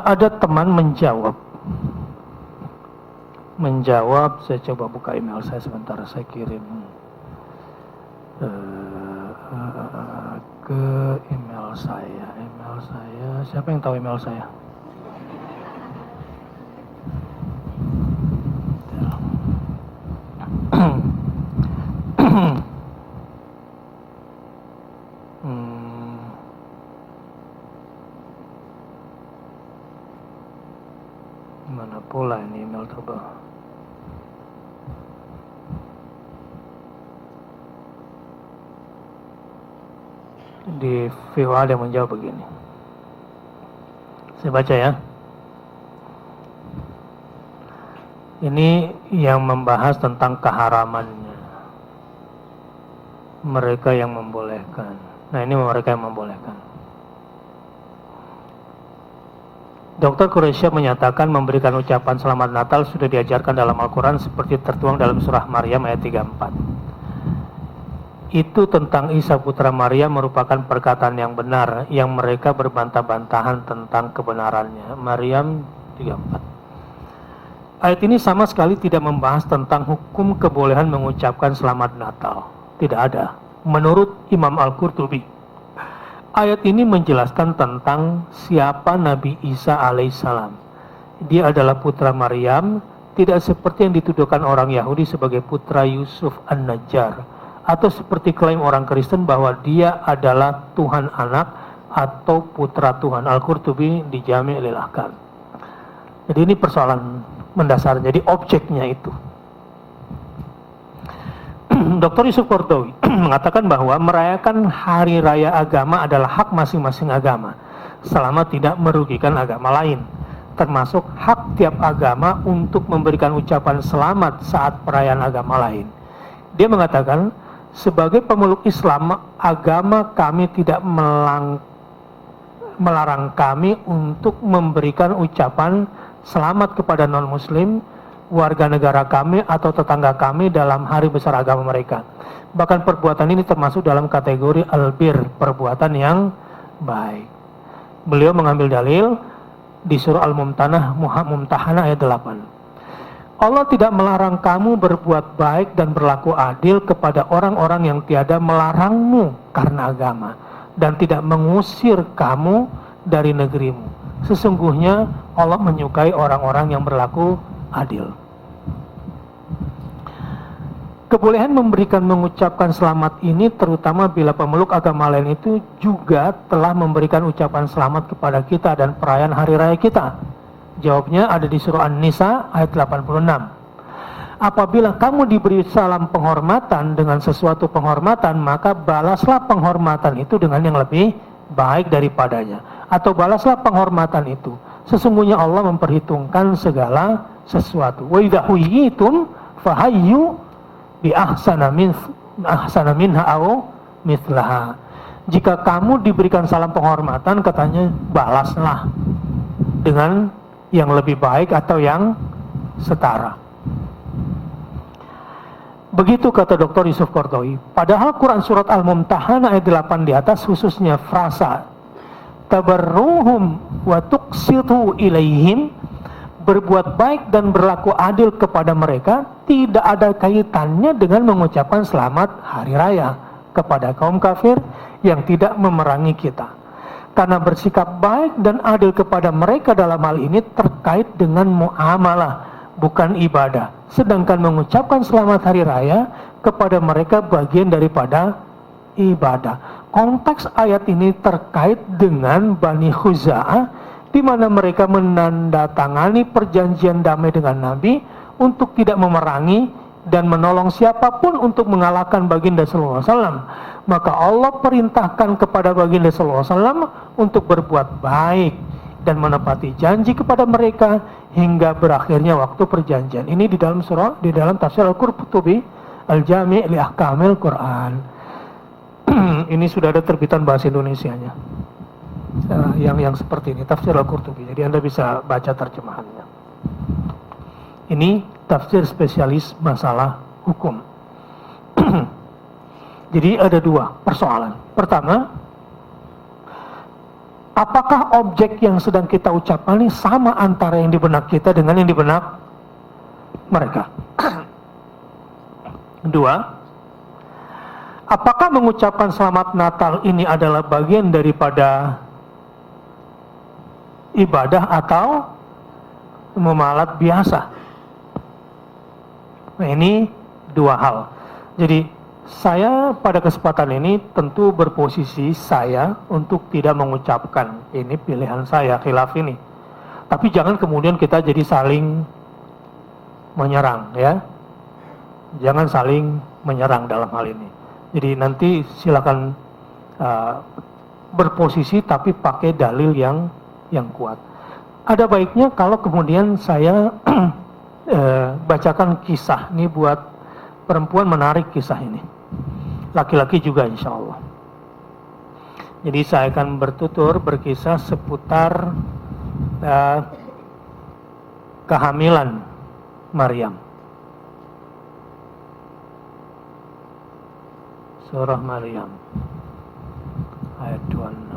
Ada teman menjawab, saya coba buka email saya sebentar, saya kirim ke email saya, siapa yang tahu email saya? Mana pula ini email coba? Di VO ada yang menjawab begini. Saya baca ya. Ini yang membahas tentang keharamannya. Mereka yang membolehkan. Nah, ini mereka yang membolehkan. Dr. Quraisy menyatakan memberikan ucapan selamat Natal sudah diajarkan dalam Al-Quran seperti tertuang dalam surah Maryam ayat 34. Itu tentang Isa putra Maryam merupakan perkataan yang benar yang mereka berbantah-bantahan tentang kebenarannya. Maryam 34. Ayat ini sama sekali tidak membahas tentang hukum kebolehan mengucapkan selamat Natal. Tidak ada. Menurut Imam Al-Qurtubi, ayat ini menjelaskan tentang siapa Nabi Isa alaihissalam. Dia adalah putra Maryam, tidak seperti yang dituduhkan orang Yahudi sebagai putra Yusuf An-Najjar, atau seperti klaim orang Kristen bahwa dia adalah Tuhan anak atau putra Tuhan. Al-Qurtubi di Jami' lil Ahkam. Jadi ini persoalan mendasar, jadi objeknya itu. Dr. Yusuf Qaradawi mengatakan bahwa merayakan hari raya agama adalah hak masing-masing agama selama tidak merugikan agama lain, termasuk hak tiap agama untuk memberikan ucapan selamat saat perayaan agama lain. Dia mengatakan, sebagai pemeluk Islam, agama kami tidak melarang kami untuk memberikan ucapan selamat kepada non-muslim, warga negara kami atau tetangga kami dalam hari besar agama mereka. Bahkan perbuatan ini termasuk dalam kategori albir, perbuatan yang baik. Beliau mengambil dalil di surah Al-Mumtahanah ayat 8. Allah tidak melarang kamu berbuat baik dan berlaku adil kepada orang-orang yang tiada melarangmu karena agama, dan tidak mengusir kamu dari negerimu. Sesungguhnya Allah menyukai orang-orang yang berlaku adil. Kebolehan mengucapkan selamat ini terutama bila pemeluk agama lain itu juga telah memberikan ucapan selamat kepada kita dan perayaan hari raya kita. Jawabnya ada di surah An-Nisa ayat 86. Apabila kamu diberi salam penghormatan dengan sesuatu penghormatan, maka balaslah penghormatan itu dengan yang lebih baik daripadanya, atau balaslah penghormatan itu. Sesungguhnya Allah memperhitungkan segala sesuatu. Wa idza huyitum fahayyu bi ahsana minha aw mithlaha. Jika kamu diberikan salam penghormatan, katanya balaslah dengan yang lebih baik atau yang setara. Begitu kata Dr. Yusuf Qaradawi. Padahal Quran surat Al-Mumtahanah ayat 8 di atas, khususnya frasa tabarruhum wa tuqsitu ilaihim, berbuat baik dan berlaku adil kepada mereka, tidak ada kaitannya dengan mengucapkan selamat hari raya kepada kaum kafir yang tidak memerangi kita. Karena bersikap baik dan adil kepada mereka dalam hal ini terkait dengan muamalah, bukan ibadah. Sedangkan mengucapkan selamat hari raya kepada mereka bagian daripada ibadah. Konteks ayat ini terkait dengan Bani Khuza'ah, di mana mereka menandatangani perjanjian damai dengan Nabi untuk tidak memerangi dan menolong siapapun untuk mengalahkan baginda sallallahu alaihi wasallam. Maka Allah perintahkan kepada baginda sallallahu alaihi wasallam untuk berbuat baik dan menepati janji kepada mereka hingga berakhirnya waktu perjanjian. Ini di dalam tafsir Al-Qurtubi Al-Jami' li Ahkamil Quran. Ini sudah ada terbitan bahasa Indonesianya. Yang seperti ini, tafsir Al-Qurtubi. Jadi Anda bisa baca terjemahannya. Ini tafsir spesialis masalah hukum. Jadi ada dua persoalan. Pertama, apakah objek yang sedang kita ucapkan ini sama antara yang di benak kita dengan yang di benak mereka? Kedua, apakah mengucapkan selamat Natal ini adalah bagian daripada ibadah atau memalat biasa? Nah, ini dua hal. Jadi saya pada kesempatan ini tentu berposisi saya untuk tidak mengucapkan, ini pilihan saya, khilaf ini. Tapi jangan kemudian kita jadi saling menyerang, ya. Jangan saling menyerang dalam hal ini. Jadi nanti silakan berposisi tapi pakai dalil yang kuat. Ada baiknya kalau kemudian saya bacakan kisah ini buat perempuan, menarik kisah ini. Laki-laki juga insya Allah. Jadi saya akan berkisah seputar kehamilan Maryam. Surah Maryam ayat 26.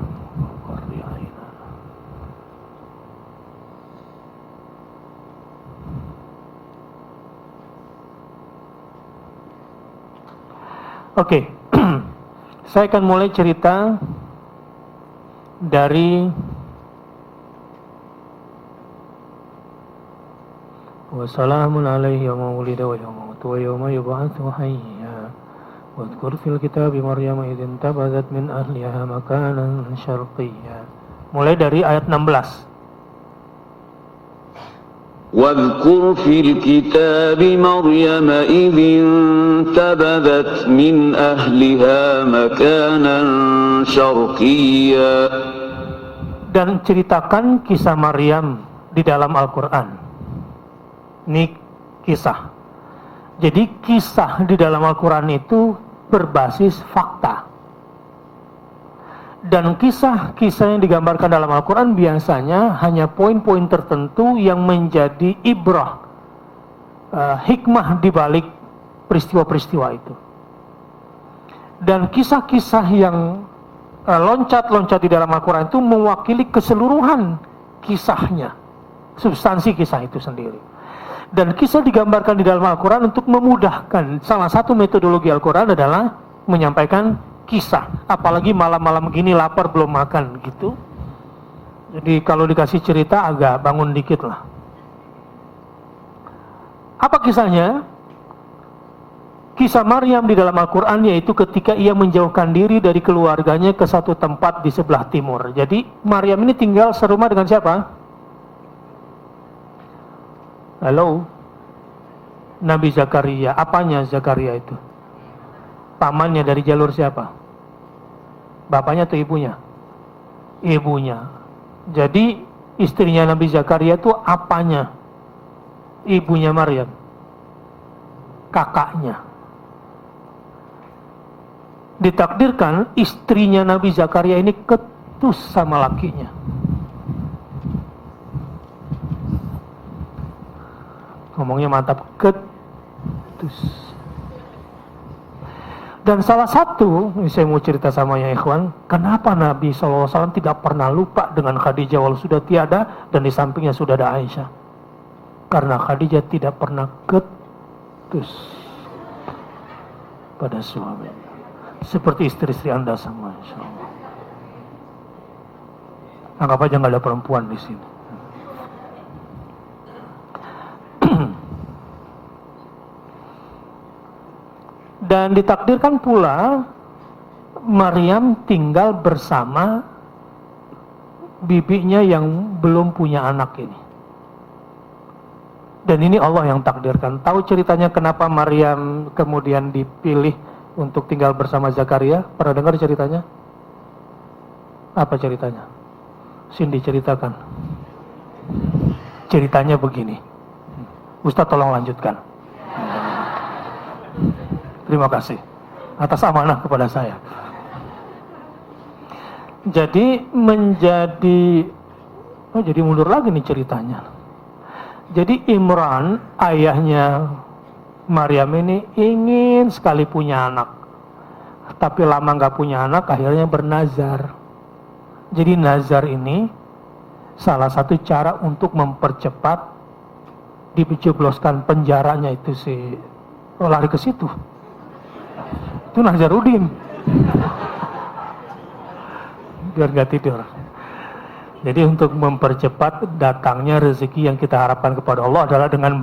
Oke, saya akan mulai cerita dari wassalamun alaihi yawma wulida wa yawma mata wa yawma yub'atsu hayya wadhkur fil kitabi Maryam idh intabazat min ahliha makanan syarqiyya. Mulai dari ayat 16. واذكر في الكتاب مريم إذ انتبذت من أهلها مكانا شرقيا. Dan ceritakan kisah Maryam di dalam Al-Quran. Ini kisah. Jadi kisah di dalam Al-Quran itu berbasis fakta. Dan kisah-kisah yang digambarkan dalam Al-Quran biasanya hanya poin-poin tertentu yang menjadi ibrah, hikmah di balik peristiwa-peristiwa itu. Dan kisah-kisah yang loncat-loncat di dalam Al-Quran itu mewakili keseluruhan kisahnya, substansi kisah itu sendiri. Dan kisah digambarkan di dalam Al-Quran untuk memudahkan. Salah satu metodologi Al-Quran adalah menyampaikan kisah, apalagi malam-malam gini lapar belum makan gitu. Jadi kalau dikasih cerita agak bangun dikit lah. Apa kisahnya? Kisah Maryam di dalam Al-Quran yaitu ketika ia menjauhkan diri dari keluarganya ke satu tempat di sebelah timur. Jadi Maryam ini tinggal serumah dengan siapa? Halo? Nabi Zakaria. Apanya Zakaria itu? Pamannya dari jalur siapa? Bapaknya atau ibunya? Ibunya. Jadi istrinya Nabi Zakaria itu apanya? Ibunya Maryam. Kakaknya. Ditakdirkan istrinya Nabi Zakaria ini ketus sama lakinya. Ngomongnya mantap, ketus. Dan salah satu, saya mau cerita sama ya ikhwan, kenapa Nabi SAW tidak pernah lupa dengan Khadijah walau sudah tiada dan di sampingnya sudah ada Aisyah. Karena Khadijah tidak pernah ketus pada suami. Seperti istri-istri Anda semua, insya Allah. Anggap aja nggak ada perempuan di sini. Dan ditakdirkan pula Maryam tinggal bersama bibinya yang belum punya anak ini. Dan ini Allah yang takdirkan. Tahu ceritanya kenapa Maryam kemudian dipilih untuk tinggal bersama Zakaria? Pernah dengar ceritanya? Apa ceritanya? Cindy ceritakan. Ceritanya begini. Ustaz tolong lanjutkan. Terima kasih atas amanah kepada saya. Jadi jadi mundur lagi nih ceritanya. Jadi Imran, ayahnya Maryam ini ingin sekali punya anak, tapi lama nggak punya anak, akhirnya bernazar. Jadi nazar ini salah satu cara untuk mempercepat dijebloskan penjaranya itu lari ke situ. Itu Nazarudin. Biar nggak tidur. Jadi untuk mempercepat datangnya rezeki yang kita harapkan kepada Allah adalah dengan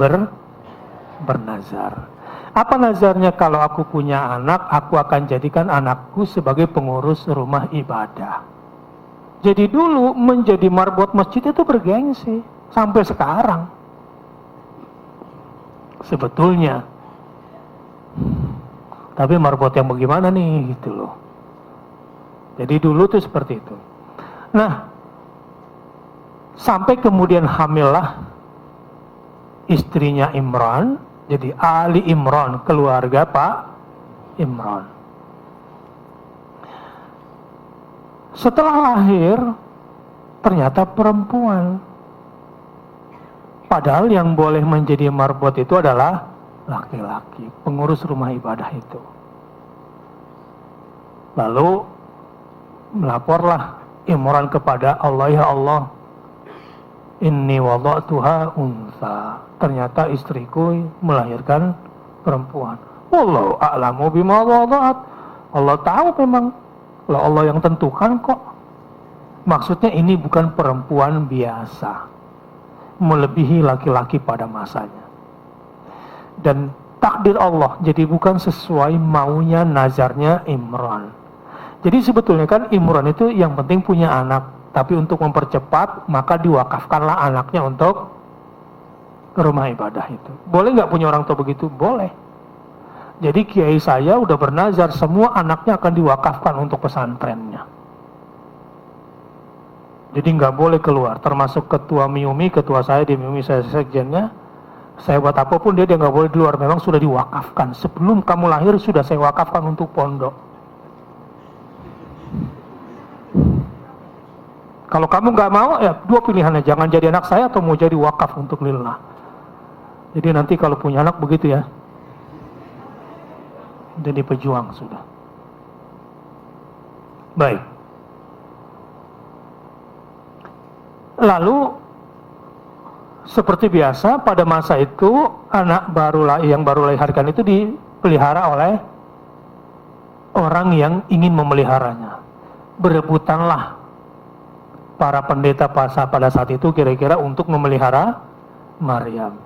bernazar. Apa nazarnya? Kalau aku punya anak, aku akan jadikan anakku sebagai pengurus rumah ibadah. Jadi dulu menjadi marbot masjid itu bergengsi. Sampai sekarang. Sebetulnya. Tapi marbot yang bagaimana nih gitu loh. Jadi dulu tuh seperti itu. Nah, sampai kemudian hamillah istrinya Imran, jadi Ali Imran, keluarga Pak Imran. Setelah lahir, ternyata perempuan. Padahal yang boleh menjadi marbot itu adalah laki-laki, pengurus rumah ibadah itu. Lalu melaporlah Imran kepada Allah, ya Allah, inni wada'tuha unsa. Ternyata istriku melahirkan perempuan. Wallahu a'lamu bima wada'at. Allah tahu memang. Allah yang tentukan kok. Maksudnya ini bukan perempuan biasa. Melebihi laki-laki pada masanya. Dan takdir Allah. Jadi bukan sesuai maunya nazarnya Imran. Jadi sebetulnya kan Imran itu yang penting punya anak. Tapi untuk mempercepat, maka diwakafkanlah anaknya untuk rumah ibadah itu. Boleh nggak punya orang tua begitu? Boleh. Jadi kiai saya udah bernazar, semua anaknya akan diwakafkan untuk pesantrennya. Jadi nggak boleh keluar. Termasuk ketua MIUMI, ketua saya di MIUMI, saya sekjennya. Saya buat apapun dia nggak boleh di luar. Memang sudah diwakafkan. Sebelum kamu lahir sudah saya wakafkan untuk pondok. Kalau kamu nggak mau, ya dua pilihannya, jangan jadi anak saya atau mau jadi wakaf untuk lillah. Jadi nanti kalau punya anak begitu ya, jadi pejuang sudah. Baik. Lalu seperti biasa pada masa itu anak yang baru dilahirkan itu dipelihara oleh orang yang ingin memeliharanya. Berebutanlah para pendeta pada saat itu kira-kira untuk memelihara Maryam.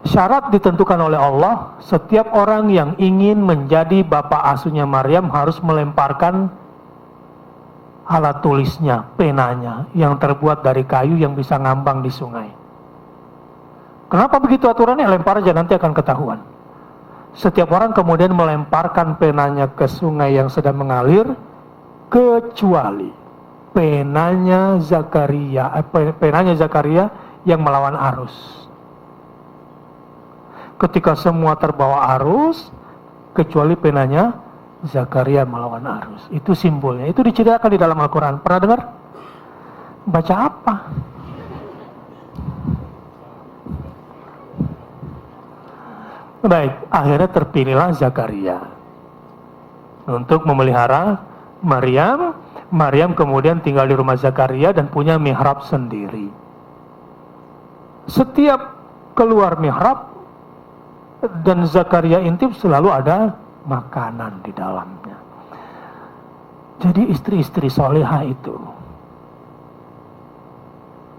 Syarat ditentukan oleh Allah, setiap orang yang ingin menjadi bapak asuhnya Maryam harus melemparkan alat tulisnya, penanya, yang terbuat dari kayu yang bisa ngambang di sungai. Kenapa begitu aturannya? Lempar aja, nanti akan ketahuan. Setiap orang kemudian melemparkan penanya ke sungai yang sedang mengalir, kecuali penanya Zakaria yang melawan arus. Ketika semua terbawa arus, kecuali penanya Zakaria melawan arus. Itu simbolnya. Itu diceritakan di dalam Al-Quran. Pernah dengar? Baca apa? Baik, akhirnya terpilihlah Zakaria untuk memelihara Maryam. Maryam kemudian tinggal di rumah Zakaria dan punya mihrab sendiri. Setiap keluar mihrab dan Zakaria intip selalu ada makanan di dalamnya. Jadi istri-istri solehah itu,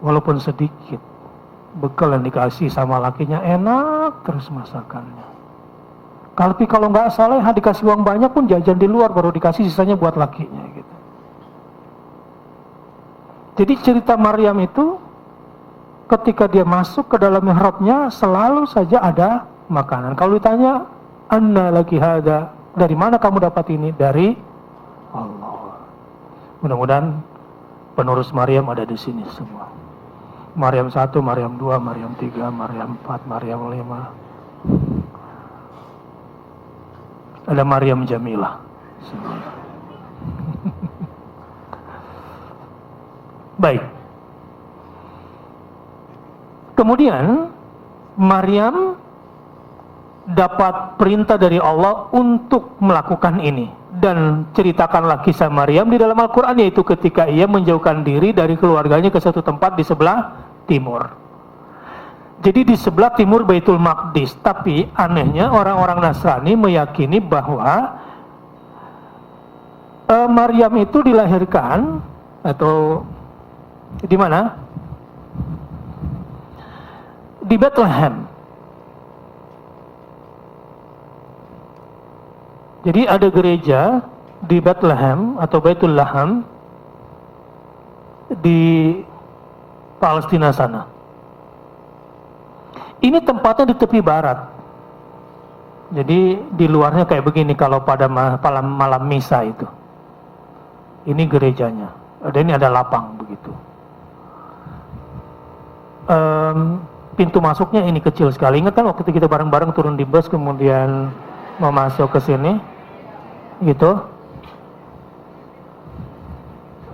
walaupun sedikit, bekal yang dikasih sama lakinya enak terus masakannya. Tapi kalau nggak solehah dikasih uang banyak pun jajan di luar, baru dikasih sisanya buat lakinya gitu. Jadi cerita Maryam itu ketika dia masuk ke dalam mihrabnya selalu saja ada makanan. Kalau ditanya, "Anna laki hada?" Dari mana kamu dapat ini? Dari Allah. Mudah-mudahan penerus Maryam ada di sini semua. Maryam 1, Maryam 2, Maryam 3, Maryam 4, Maryam 5. Ada Maryam Jamilah. Baik. Kemudian Maryam dapat perintah dari Allah untuk melakukan ini. Dan ceritakanlah kisah Maryam di dalam Al-Quran, yaitu ketika ia menjauhkan diri dari keluarganya ke satu tempat di sebelah timur. Jadi di sebelah timur Baitul Maqdis. Tapi anehnya orang-orang Nasrani meyakini bahwa Maryam itu dilahirkan atau di mana? Di Bethlehem. Jadi ada gereja di Bethlehem atau Baitul Laham di Palestina sana. Ini tempatnya di tepi barat. Jadi di luarnya kayak begini kalau pada malam misa itu. Ini gerejanya. Dan ini ada lapang begitu. Pintu masuknya ini kecil sekali. Ingat kan waktu kita bareng-bareng turun di bus kemudian mau masuk ke sini? Gitu.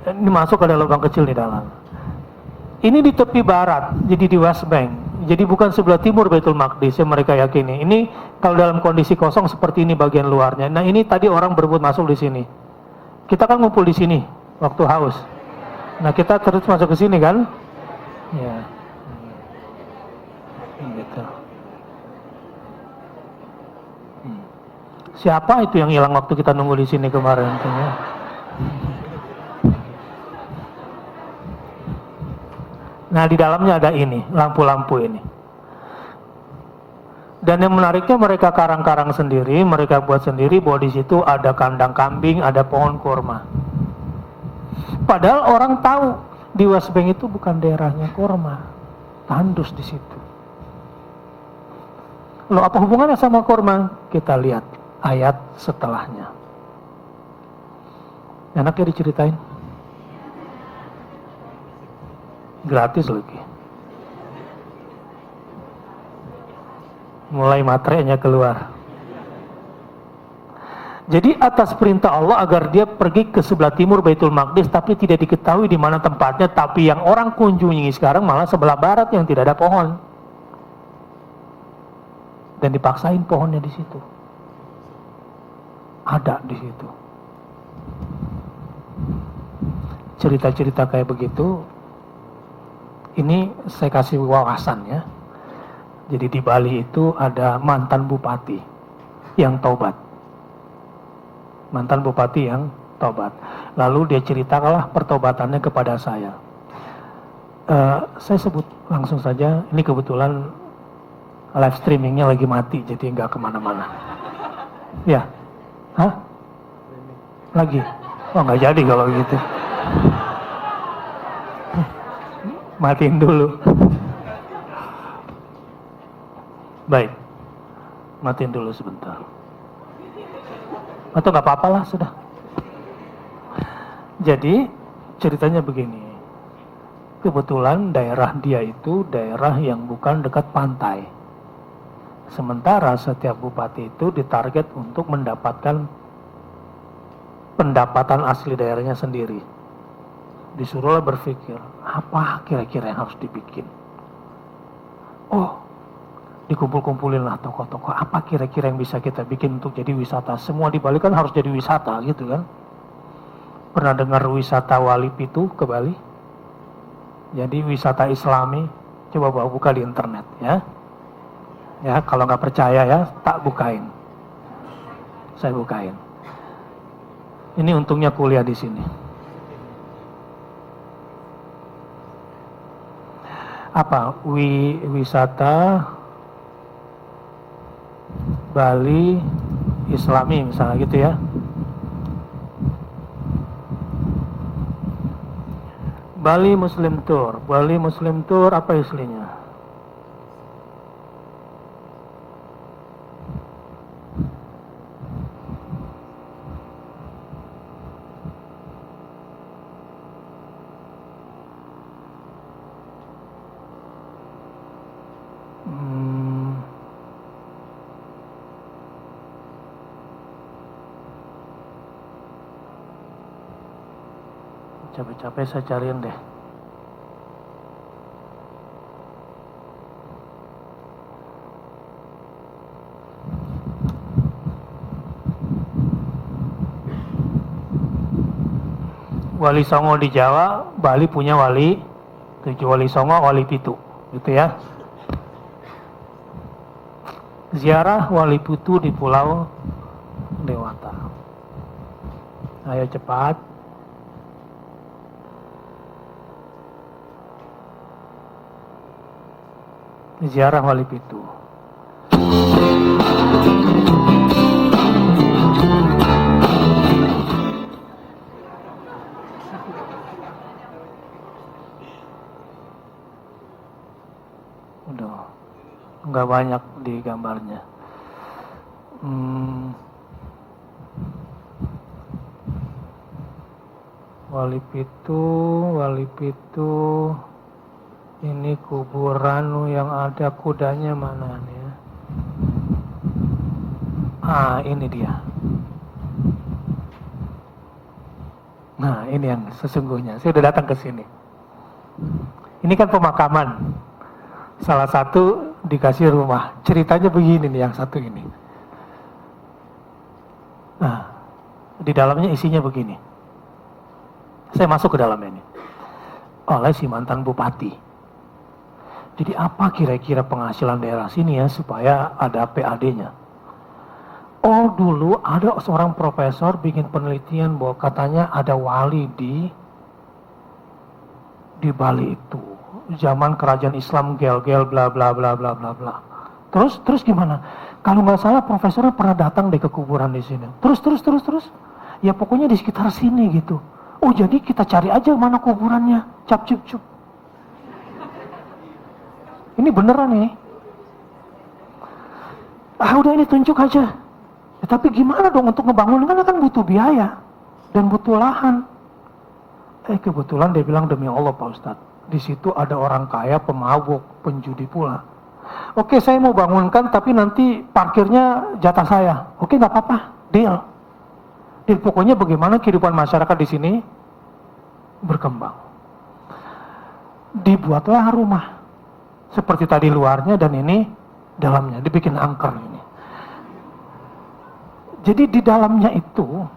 Ini masuk ada lubang kecil di dalam. Ini di tepi barat, jadi di West Bank. Jadi bukan sebelah timur Baitul Maqdis yang mereka yakini. Ini kalau dalam kondisi kosong seperti ini bagian luarnya. Nah ini tadi orang berebut masuk di sini. Kita kan ngumpul di sini waktu haus. Nah kita terus masuk ke sini kan? Ya. Gitu. Siapa itu yang hilang waktu kita nunggu di sini kemarin? Nah di dalamnya ada ini, lampu-lampu ini. Dan yang menariknya mereka karang-karang sendiri, mereka buat sendiri bahwa di situ ada kandang kambing, ada pohon kurma. Padahal orang tahu di West Bank itu bukan daerahnya kurma, tandus di situ. Loh apa hubungannya sama kurma? Kita lihat ayat setelahnya. Enaknya diceritain? Gratis lagi. Mulai materainya keluar. Jadi atas perintah Allah agar dia pergi ke sebelah timur Baitul Maqdis, tapi tidak diketahui di mana tempatnya. Tapi yang orang kunjungi sekarang malah sebelah barat yang tidak ada pohon. Dan dipaksain pohonnya di situ. Ada di situ. Cerita-cerita kayak begitu, ini saya kasih wawasan ya. Jadi di Bali itu ada mantan bupati yang taubat. Mantan bupati yang taubat. Lalu dia ceritakanlah pertobatannya kepada saya. Saya sebut langsung saja, ini kebetulan live streamingnya lagi mati, jadi nggak kemana-mana. Ya. Hah? Lagi? Oh nggak jadi kalau gitu. Matiin dulu. Baik. Matiin dulu sebentar. Atau nggak apa-apa lah sudah. Jadi ceritanya begini. Kebetulan daerah dia itu daerah yang bukan dekat pantai. Sementara setiap bupati itu ditarget untuk mendapatkan pendapatan asli daerahnya sendiri. Disuruhlah berpikir, apa kira-kira yang harus dibikin? Oh, dikumpul-kumpulin lah tokoh-tokoh, apa kira-kira yang bisa kita bikin untuk jadi wisata? Semua di Bali kan harus jadi wisata gitu kan. Pernah dengar wisata Wali Pitu ke Bali? Jadi wisata Islami, coba buka di internet ya. Ya, kalau nggak percaya ya, tak bukain. Saya bukain. Ini untungnya kuliah di sini. Apa? Wisata Bali Islami misalnya gitu ya. Bali Muslim Tour. Bali Muslim Tour apa islinya? Capek-capek saya cariin deh. Wali Songo di Jawa, Bali punya wali 7, Wali Songo, wali Pitu, gitu ya. Ziarah wali Pitu di Pulau Dewata. Ayo cepat. Ziarah wali Pitu. Udah, nggak banyak di gambarnya. Wali Pitu, ini kuburan yang ada kudanya mana nih ya? Ini dia. Nah, ini yang sesungguhnya. Saya udah datang ke sini. Ini kan pemakaman. Salah satu dikasih rumah. Ceritanya begini nih yang satu ini. Nah, di dalamnya isinya begini. Saya masuk ke dalamnya ini. Oleh si mantan bupati. Jadi apa kira-kira penghasilan daerah sini ya supaya ada PAD-nya? Oh, dulu ada seorang profesor bikin penelitian bahwa katanya ada wali di Bali itu. Zaman kerajaan Islam gel-gel bla bla bla bla bla bla. Terus gimana? Kalau nggak salah profesornya pernah datang deh ke kuburan di sini. Terus. Ya pokoknya di sekitar sini gitu. Oh, jadi kita cari aja mana kuburannya. Cap. Ini beneran nih. Udah ini tunjuk aja. Ya, tapi gimana dong untuk ngebangun kan butuh biaya dan butuh lahan. Kebetulan dia bilang demi Allah Pak Ustadz. Di situ ada orang kaya, pemabuk, penjudi pula. Oke, saya mau bangunkan tapi nanti parkirnya jatah saya. Oke, nggak apa-apa, deal. Pokoknya bagaimana kehidupan masyarakat di sini berkembang. Dibuatlah rumah. Seperti tadi luarnya dan ini dalamnya. Dibikin angker ini. Jadi di dalamnya itu,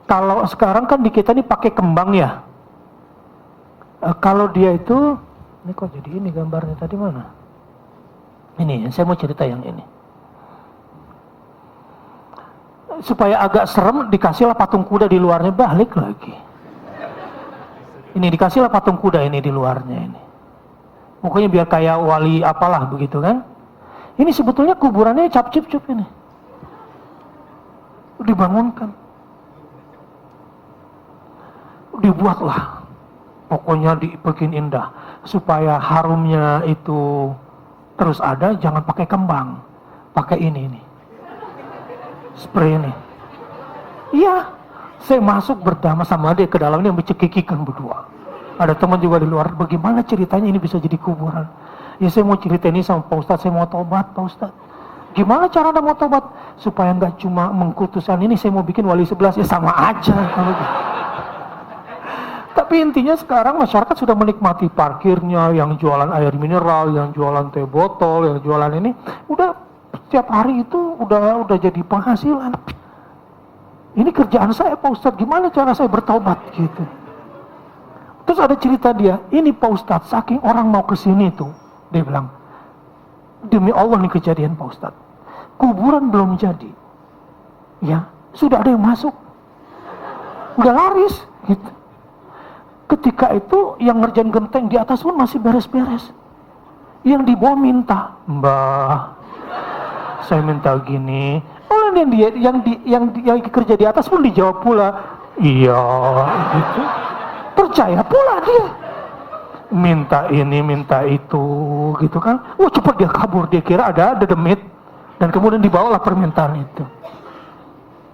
kalau sekarang kan di kita ini pakai kembang ya. Kalau dia itu, ini kok jadi ini gambarnya tadi mana? Ini, saya mau cerita yang ini. Supaya agak serem, dikasihlah patung kuda di luarnya, balik lagi. Ini dikasihlah patung kuda ini di luarnya ini. Pokoknya biar kayak wali apalah begitu kan. Ini sebetulnya kuburannya cap-cip-cup ini. Dibangunkan. Dibuatlah. Pokoknya dibikin indah. Supaya harumnya itu terus ada, jangan pakai kembang. Pakai ini nih. Spray ini. Iya. Saya masuk berdama sama dia ke dalam ini mencekikikan berdua. Ada teman juga di luar. Bagaimana ceritanya ini bisa jadi kuburan? Ya saya mau cerita ini sama Pak Ustadz. Saya mau tobat Pak Ustadz. Gimana cara Anda mau tobat? Supaya nggak cuma mengkultuskan ini. Saya mau bikin wali 11. Ya sama aja. Tapi intinya sekarang masyarakat sudah menikmati parkirnya, yang jualan air mineral, yang jualan teh botol, yang jualan ini, udah setiap hari itu udah jadi penghasilan. Ini kerjaan saya Pak Ustadz, gimana cara saya bertobat gitu. Terus ada cerita dia, ini Pak Ustadz, saking orang mau kesini tuh, dia bilang, demi Allah nih kejadian Pak Ustadz, kuburan belum jadi, ya sudah ada yang masuk, udah laris gitu. Ketika itu yang ngerjain genteng di atas pun masih beres-beres. Yang di bawah minta, Mbah, saya minta gini. Oh, yang kerja di atas pun dijawab pula, iya, gitu. Percaya pula dia. Minta ini, minta itu, gitu kan. Wah, cepat dia kabur, dia kira ada demit. Dan kemudian dibawalah permintaan itu.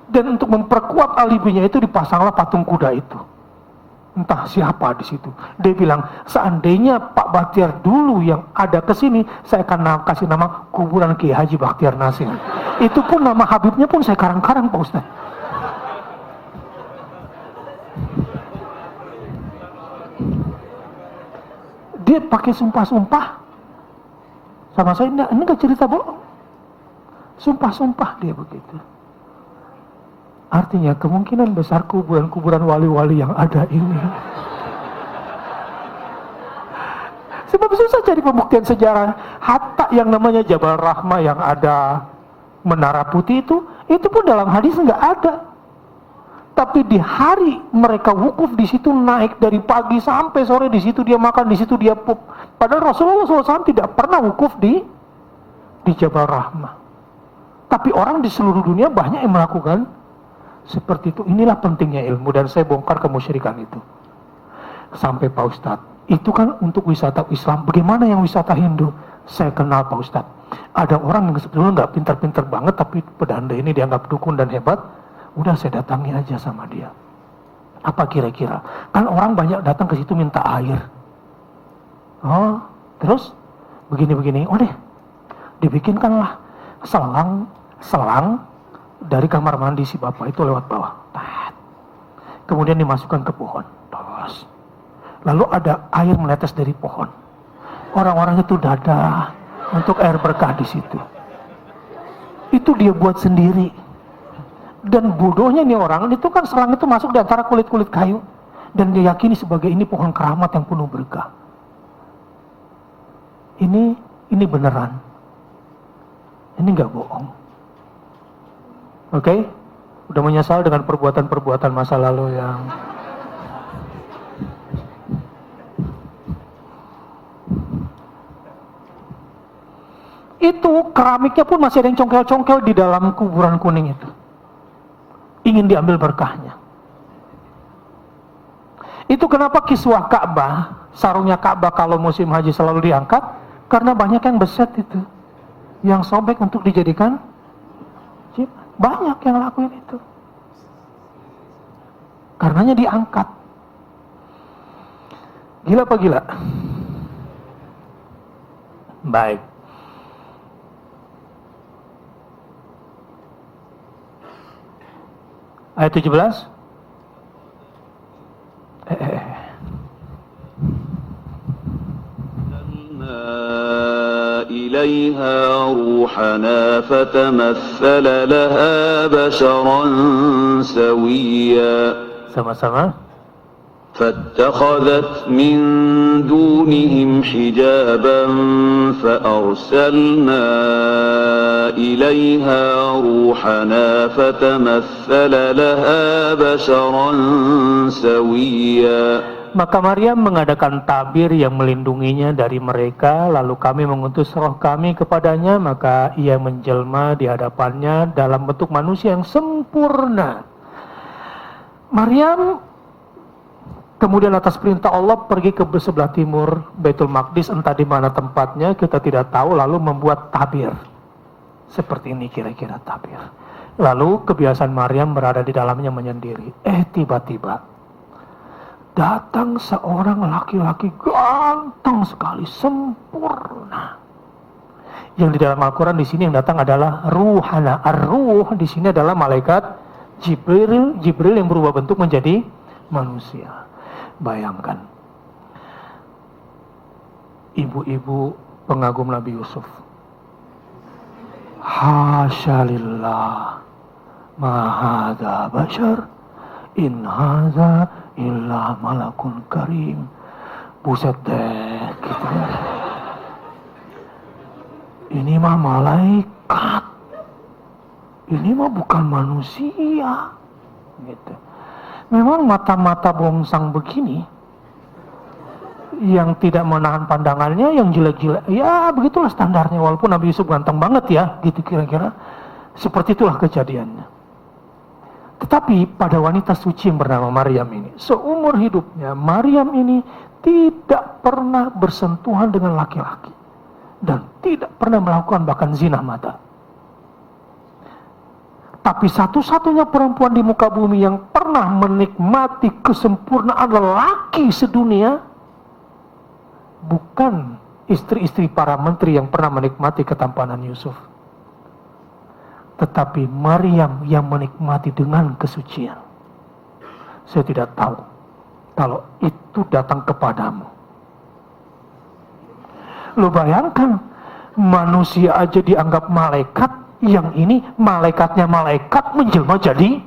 Dan untuk memperkuat alibinya itu dipasanglah patung kuda itu. Entah siapa di situ. Dia bilang, seandainya Pak Baktiar dulu yang ada ke sini, saya akan kasih nama kuburan Kiai Haji Baktiar Nasir. Itu pun nama Habibnya pun saya karang-karang Pak Ustaz. Dia pakai sumpah-sumpah sama saya. Ini gak cerita bohong. Sumpah-sumpah dia begitu. Artinya kemungkinan besar kuburan-kuburan wali-wali yang ada ini. Sebab susah cari pembuktian sejarah. Hatta yang namanya Jabal Rahmah yang ada menara putih itu pun dalam hadis nggak ada. Tapi di hari mereka wukuf di situ, naik dari pagi sampai sore di situ dia makan, di situ dia pup. Padahal Rasulullah SAW tidak pernah wukuf di Jabal Rahmah. Tapi orang di seluruh dunia banyak yang melakukan seperti itu. Inilah pentingnya ilmu, dan saya bongkar kemusyrikan itu. Sampai Pak Ustadz, itu kan untuk wisata Islam. Bagaimana yang wisata Hindu? Saya kenal Pak Ustadz. Ada orang yang sebetulnya nggak pintar-pintar banget, tapi pedanda ini dianggap dukun dan hebat. Udah saya datangi aja sama dia. Apa kira-kira? Kan orang banyak datang ke situ minta air. Oh, terus begini-begini. Oh deh, dibikinkanlah selang dari kamar mandi si bapak itu lewat bawah. Kemudian dimasukkan ke pohon. Terus, lalu ada air menetes dari pohon. Orang-orang itu dadah untuk air berkah di situ. Itu dia buat sendiri. Dan bodohnya nih orang, itu kan selang itu masuk di antara kulit-kulit kayu. Dan dia yakini sebagai ini pohon keramat yang penuh berkah. Ini beneran. Ini nggak bohong. Oke? Udah menyesal dengan perbuatan-perbuatan masa lalu yang... Itu keramiknya pun masih ada yang congkel-congkel di dalam kuburan kuning itu. Ingin diambil berkahnya. Itu kenapa kiswah Ka'bah, sarungnya Ka'bah kalau musim haji selalu diangkat, karena banyak yang beset itu, yang sobek untuk dijadikan chip. Banyak yang lakuin itu. Karenanya diangkat. Gila apa gila? Baik. Ayat 17. إليها روحنا فتمثل لها بشرا سويا. Sama-sama. فاتخذت من دونهم حجابا فأرسلنا إليها روحنا فتمثل لها بشرا سويا. Maka Maryam mengadakan tabir yang melindunginya dari mereka, lalu kami mengutus roh kami kepadanya, maka ia menjelma di hadapannya dalam bentuk manusia yang sempurna. Maryam kemudian atas perintah Allah pergi ke sebelah timur Baitul Maqdis, entah di mana tempatnya kita tidak tahu, lalu membuat tabir. Seperti ini kira-kira tabir. Lalu kebiasaan Maryam berada di dalamnya menyendiri. Tiba-tiba datang seorang laki-laki ganteng sekali, sempurna. Yang di dalam Al-Quran di sini yang datang adalah ruhana. Ar-ruh di sini adalah malaikat Jibril yang berubah bentuk menjadi manusia. Bayangkan, ibu-ibu pengagum Nabi Yusuf. Hasya lillah, ma hadza bashar, in hadza illa malakun karim. Buset deh, gitu. Ini mah malaikat. Ini mah bukan manusia. Gitu. Memang mata-mata bongsang begini, yang tidak menahan pandangannya, yang jelek-jelek, ya begitulah standarnya. Walaupun Nabi Yusuf ganteng banget ya, gitu kira-kira. Seperti itulah kejadiannya. Tetapi pada wanita suci yang bernama Maryam ini, seumur hidupnya Maryam ini tidak pernah bersentuhan dengan laki-laki. Dan tidak pernah melakukan bahkan zina mata. Tapi satu-satunya perempuan di muka bumi yang pernah menikmati kesempurnaan lelaki sedunia, bukan istri-istri para menteri yang pernah menikmati ketampanan Yusuf, tetapi Maryam yang menikmati dengan kesucian. Saya tidak tahu kalau itu datang kepadamu. Lo bayangkan, manusia aja dianggap malaikat, yang ini malaikatnya malaikat menjelma jadi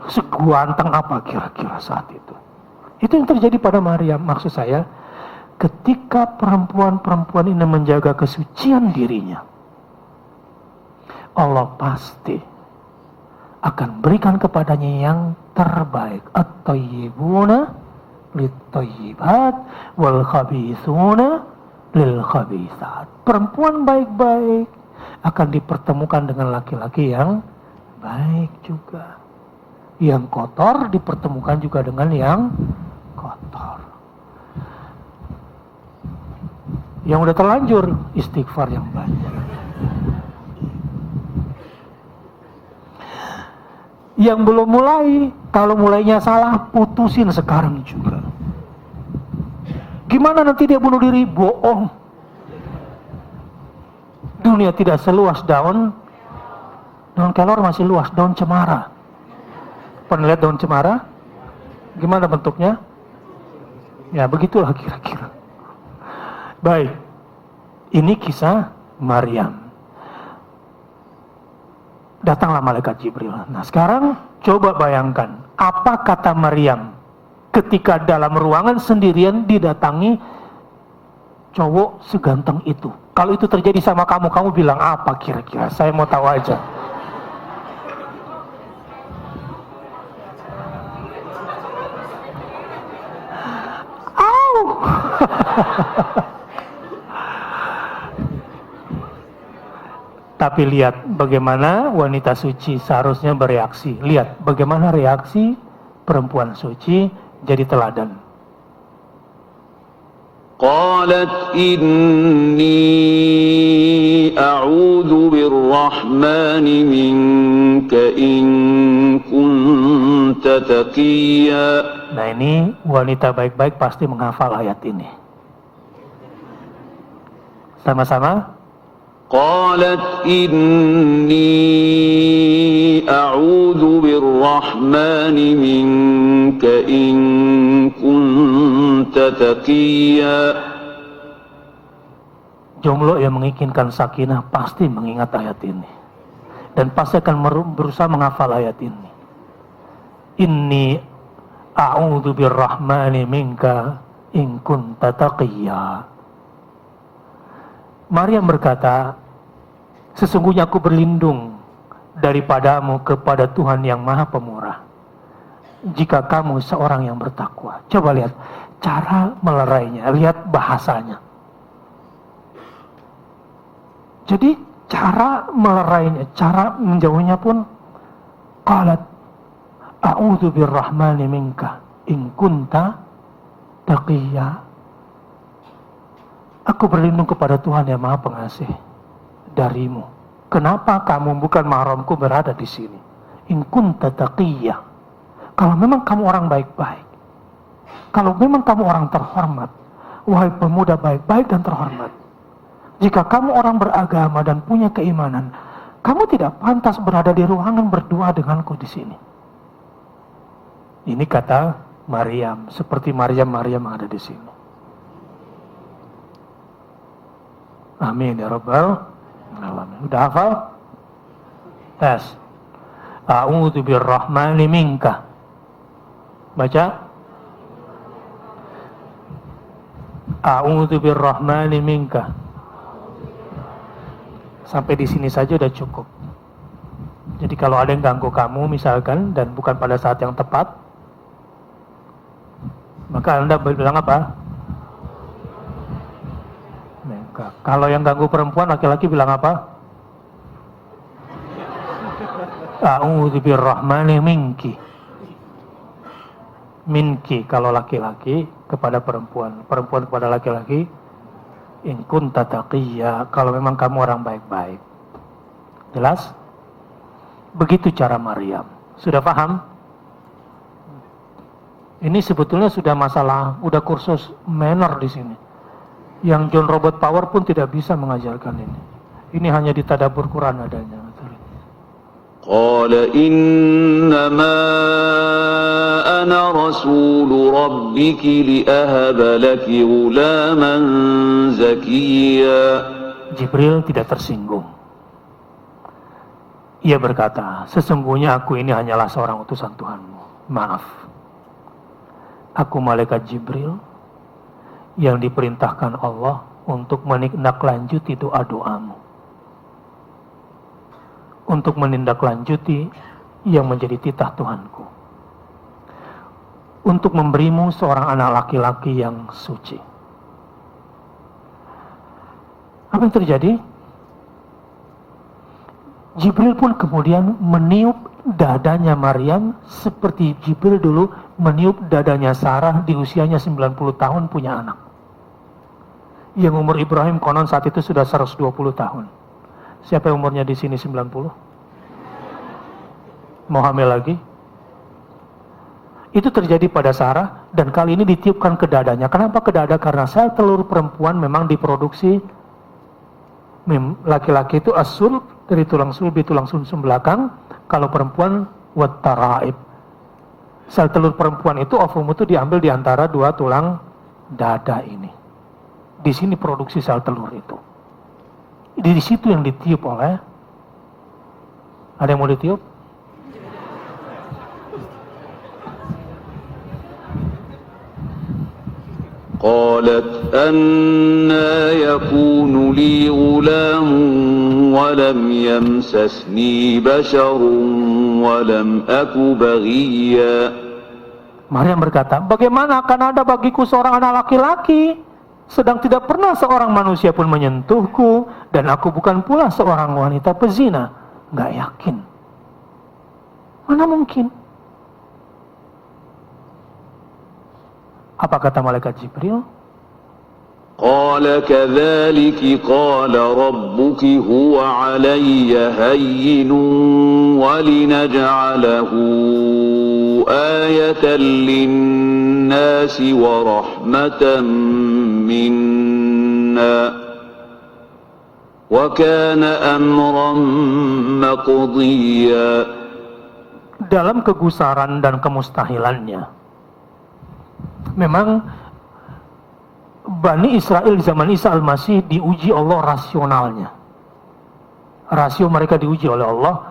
Seguanteng apa kira-kira saat itu? Itu yang terjadi pada Maryam. Maksud saya, ketika perempuan-perempuan ini menjaga kesucian dirinya, Allah pasti akan berikan kepadanya yang terbaik. At-tayyibuna lit-tayyibat wal khabithuna lil khabithat. Perempuan baik-baik akan dipertemukan dengan laki-laki yang baik juga. Yang kotor dipertemukan juga dengan yang kotor. Yang udah terlanjur istighfar yang banyak. Yang belum mulai, kalau mulainya salah, putusin sekarang juga. Gimana nanti dia bunuh diri? Bohong. Dunia tidak seluas daun kelor, masih luas daun cemara. Pernah lihat daun cemara? Gimana bentuknya? Ya begitulah kira-kira. Baik, ini kisah Maryam. Datanglah malaikat Jibril. Nah sekarang coba bayangkan, apa kata Maryam ketika dalam ruangan sendirian didatangi cowok seganteng itu? Kalau itu terjadi sama kamu, kamu bilang apa kira-kira? Saya mau tahu aja. Tapi lihat bagaimana wanita suci seharusnya bereaksi. Lihat bagaimana reaksi perempuan suci jadi teladan. Qalat inni a'udzu birrahmani minka in kunta taqiyya. Nah ini wanita baik-baik pasti menghafal ayat ini. Sama-sama. Qalat inni a'udzu birrahmani minka in kunta taqiyya. Jomblo yang menginginkan sakinah pasti mengingat ayat ini. Dan pasti akan berusaha menghafal ayat ini. Inni a'udzu birrahmani minka in kunta taqiyya. Maryam berkata, sesungguhnya aku berlindung daripadamu kepada Tuhan yang Maha Pemurah, jika kamu seorang yang bertakwa. Coba lihat cara melerainya, lihat bahasanya. Jadi cara melerainya, cara menjauhnya pun, qalat a'udzu birrahmani minka in kunta taqiyya. Aku berlindung kepada Tuhan yang Maha Pengasih darimu. Kenapa kamu bukan mahramku berada di sini? In kunta taqiyya. Kalau memang kamu orang baik-baik, kalau memang kamu orang terhormat, wahai pemuda baik-baik dan terhormat, jika kamu orang beragama dan punya keimanan, kamu tidak pantas berada di ruangan berdua denganku di sini. Ini kata Maryam, seperti Maryam yang ada di sini. Amin ya rabbal alamin. Udah hafal? Tes. A'udzu birrahmani minka. Baca. A'udzu birrahmani minka. Sampai di sini saja udah cukup. Jadi kalau ada yang ganggu kamu misalkan dan bukan pada saat yang tepat, maka Anda bilang apa? Kalau yang ganggu perempuan, laki-laki bilang apa? A'udzu birrahmani minki. Minki kalau laki-laki kepada perempuan, perempuan kepada laki-laki. In kunta taqiyya, kalau memang kamu orang baik-baik. Jelas? Begitu cara Maryam. Sudah paham? Ini sebetulnya sudah masalah, udah kursus manner di sini. Yang John Robert Power pun tidak bisa mengajarkan ini. Ini hanya di tadabbur Quran adanya. Qala innama ana rasulu rabbiki li'ahaba laki ghulaman zakiyya. Jibril tidak tersinggung. Ia berkata, sesungguhnya aku ini hanyalah seorang utusan Tuhanmu. Maaf, aku malaikat Jibril yang diperintahkan Allah untuk menindaklanjuti doa-doamu, untuk menindaklanjuti yang menjadi titah Tuhanku, untuk memberimu seorang anak laki-laki yang suci. Apa yang terjadi? Jibril pun kemudian meniup dadanya Maryam seperti Jibril dulu meniup dadanya Sarah di usianya 90 tahun punya anak. Yang umur Ibrahim konon saat itu sudah 120 tahun. Siapa yang umurnya di sini 90? Mau hamil lagi? Itu terjadi pada Sarah dan kali ini ditiupkan ke dadanya. Kenapa ke dada? Karena sel telur perempuan memang diproduksi laki-laki itu asul dari tulang sulbi, tulang sumsum belakang. Kalau perempuan wattaraib. Sel telur perempuan itu ovum itu diambil di antara dua tulang dada ini. Di sini produksi sel telur itu. Di situ yang ditiup oleh. Ada yang mau ditiup? قالت أنا يكون لي غلام ولم يمسسني بشر ولم أك بغيا. Maryam berkata, bagaimana akan ada bagiku seorang anak laki-laki, sedang tidak pernah seorang manusia pun menyentuhku, dan aku bukan pula seorang wanita pezina. Nggak yakin. Mana mungkin? Apa kata malaikat Jibril? قال كذلك قال ربك هو علي هين ولنجعله آية للناس ورحمة منا وكان أمرا مقضيا. Dalam kegusaran dan kemustahilannya, memang Bani Israel di zaman Isa Al-Masih diuji Allah rasionalnya. Rasio mereka diuji oleh Allah,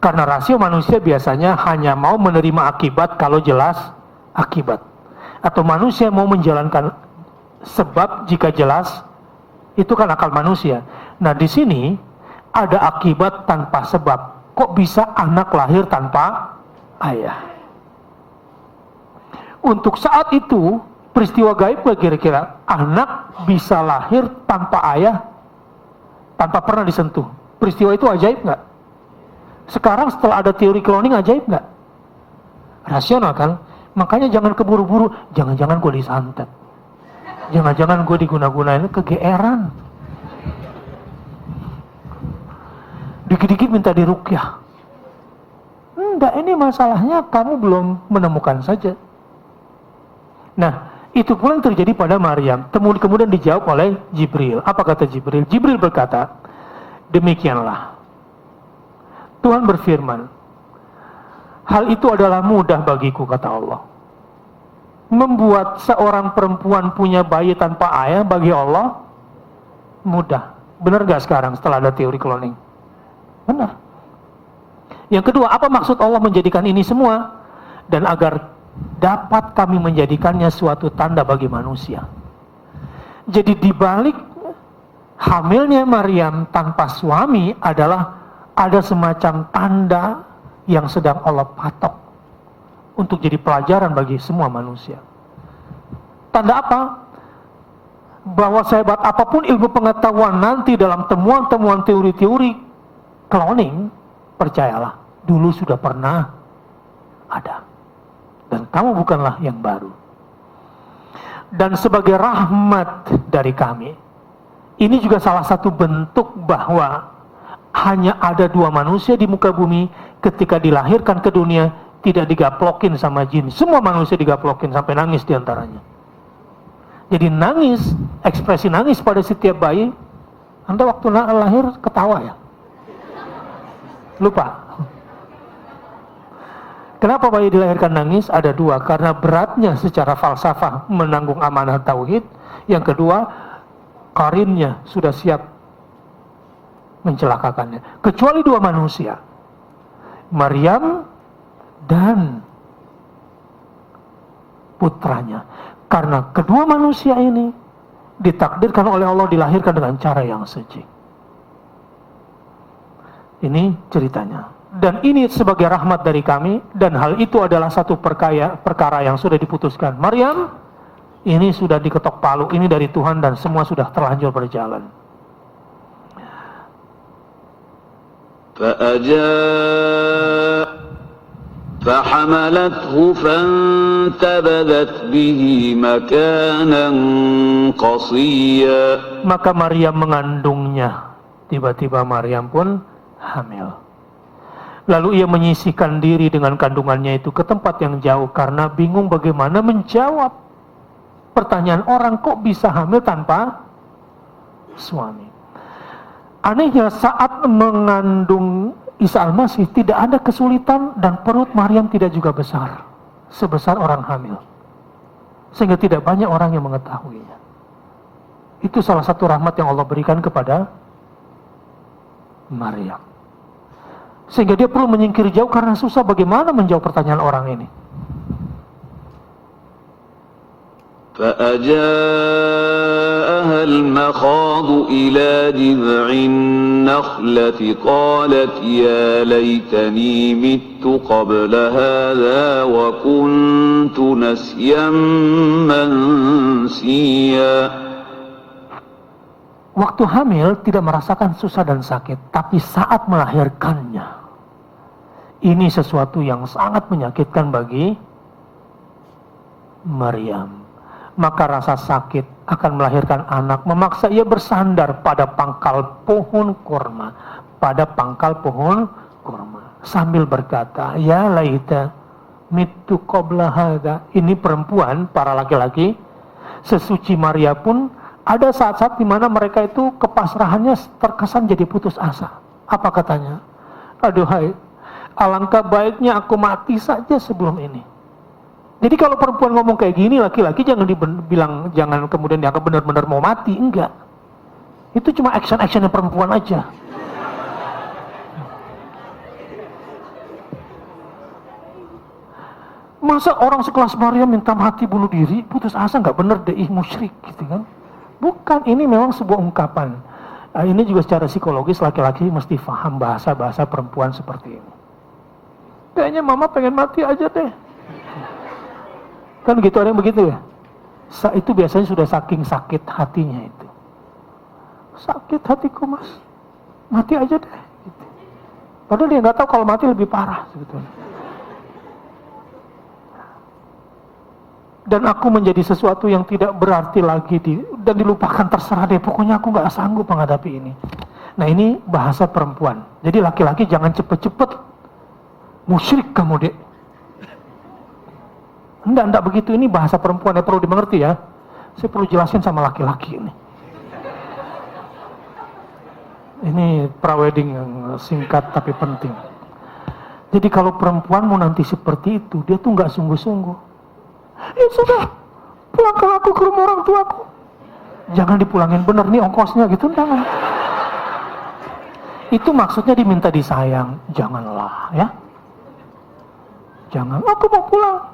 karena rasio manusia biasanya hanya mau menerima akibat kalau jelas akibat. Atau manusia mau menjalankan sebab jika jelas, itu kan akal manusia. Nah di sini ada akibat tanpa sebab. Kok bisa anak lahir tanpa ayah? Untuk saat itu peristiwa gaib kira-kira anak bisa lahir tanpa ayah, tanpa pernah disentuh. Peristiwa itu ajaib nggak? Sekarang setelah ada teori cloning ajaib nggak? Rasional kan? Makanya jangan keburu-buru. Jangan-jangan gue disantet. Jangan-jangan gue diguna-gunain, kegeeran. Dikit-dikit minta diruqyah. Enggak, ini masalahnya kamu belum menemukan saja. Nah, itu pula yang terjadi pada Maryam. Kemudian dijawab oleh Jibril. Apa kata Jibril? Jibril berkata, demikianlah. Tuhan berfirman, hal itu adalah mudah bagiku, kata Allah. Membuat seorang perempuan punya bayi tanpa ayah bagi Allah mudah. Benar gak sekarang setelah ada teori cloning? Benar. Yang kedua, apa maksud Allah menjadikan ini semua? Dan agar dapat kami menjadikannya suatu tanda bagi manusia. Jadi dibalik hamilnya Maryam tanpa suami adalah ada semacam tanda yang sedang Allah patok untuk jadi pelajaran bagi semua manusia. Tanda apa? Bahwa sehebat apapun ilmu pengetahuan nanti dalam temuan-temuan teori-teori cloning, percayalah, dulu sudah pernah ada. Dan kamu bukanlah yang baru. Dan sebagai rahmat dari kami, ini juga salah satu bentuk bahwa hanya ada dua manusia di muka bumi ketika dilahirkan ke dunia, tidak digaplokin sama jin. Semua manusia digaplokin sampai nangis diantaranya. Jadi nangis, ekspresi nangis pada setiap bayi, Anda waktu lahir ketawa ya? Lupa. Kenapa bayi dilahirkan nangis? Ada dua, karena beratnya secara falsafah menanggung amanah tauhid. Yang kedua, karinnya sudah siap mencelakakannya. Kecuali dua manusia Maryam dan putranya. Karena kedua manusia ini ditakdirkan oleh Allah dilahirkan dengan cara yang seji. Ini ceritanya. Dan ini sebagai rahmat dari kami, dan hal itu adalah satu perkara yang sudah diputuskan. Maryam, ini sudah diketok palu, ini dari Tuhan dan semua sudah terlanjur berjalan. فحملته فانتبذت به مكانا قصيا. Maka Maryam mengandungnya. Tiba-tiba Maryam pun hamil. Lalu ia menyisihkan diri dengan kandungannya itu ke tempat yang jauh karena bingung bagaimana menjawab pertanyaan orang, kok bisa hamil tanpa suami. Anehnya saat mengandung Isa Al-Masih tidak ada kesulitan dan perut Maryam tidak juga besar sebesar orang hamil, sehingga tidak banyak orang yang mengetahuinya. Itu salah satu rahmat yang Allah berikan kepada Maryam, sehingga dia perlu menyingkir jauh karena susah bagaimana menjawab pertanyaan orang ini. فأجاءها المخاض إلى جذع النخلة قالت يا ليتني مت قبل هذا وكنت نسيا منسيا. Waktu hamil tidak merasakan susah dan sakit, tapi saat melahirkannya, ini sesuatu yang sangat menyakitkan bagi Maryam. Maka rasa sakit akan melahirkan anak memaksa ia bersandar pada pangkal pohon kurma, sambil berkata, ya laita mitu qabla hadza. Ini perempuan, para laki-laki sesuci Maria pun ada saat-saat di mana mereka itu kepasrahannya terkesan jadi putus asa. Apa katanya? Aduhai, alangkah baiknya aku mati saja sebelum ini. Jadi kalau perempuan ngomong kayak gini, laki-laki jangan dibilang, jangan kemudian dianggap benar-benar mau mati, enggak. Itu cuma action-actionnya perempuan aja. Masa orang sekelas Maryam minta mati bunuh diri, putus asa, nggak bener deh, musyrik gitu kan? Bukan, ini memang sebuah ungkapan. Ini juga secara psikologis laki-laki mesti paham bahasa-bahasa perempuan seperti ini. Kayaknya mama pengen mati aja deh. Kan gitu, ada yang begitu ya. Itu biasanya sudah saking sakit hatinya itu. Sakit hatiku mas, mati aja deh. Gitu. Padahal dia nggak tahu kalau mati lebih parah sebetulnya. Dan aku menjadi sesuatu yang tidak berarti lagi dan dilupakan, terserah deh. Pokoknya aku nggak sanggup menghadapi ini. Nah ini bahasa perempuan. Jadi laki-laki jangan cepet-cepet musyrik kamu dek. Enggak begitu, ini bahasa perempuan yang perlu dimengerti ya. Saya perlu jelasin sama laki-laki ini. Ini prawedding yang singkat tapi penting. Jadi kalau perempuan mau nanti seperti itu, dia tuh nggak sungguh-sungguh. Sudah, pulangkan aku ke rumah orang tuaku. Jangan dipulangin bener nih ongkosnya gitu, jangan. Itu maksudnya diminta disayang, janganlah ya. Jangan, aku mau pulang.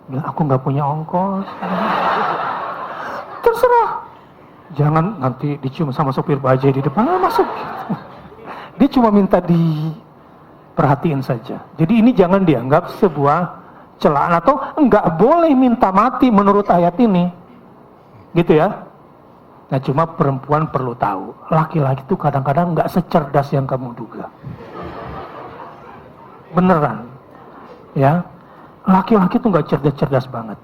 Bilang, aku nggak punya ongkos. Terserah. Jangan nanti dicium sama sopir bajai di depan, masuk. Dia cuma minta diperhatiin saja. Jadi ini jangan dianggap sebuah celaan atau nggak boleh minta mati menurut ayat ini. Gitu ya. Nah cuma perempuan perlu tahu, laki-laki itu kadang-kadang nggak secerdas yang kamu duga. Beneran. Ya. Laki-laki itu nggak cerdas-cerdas banget.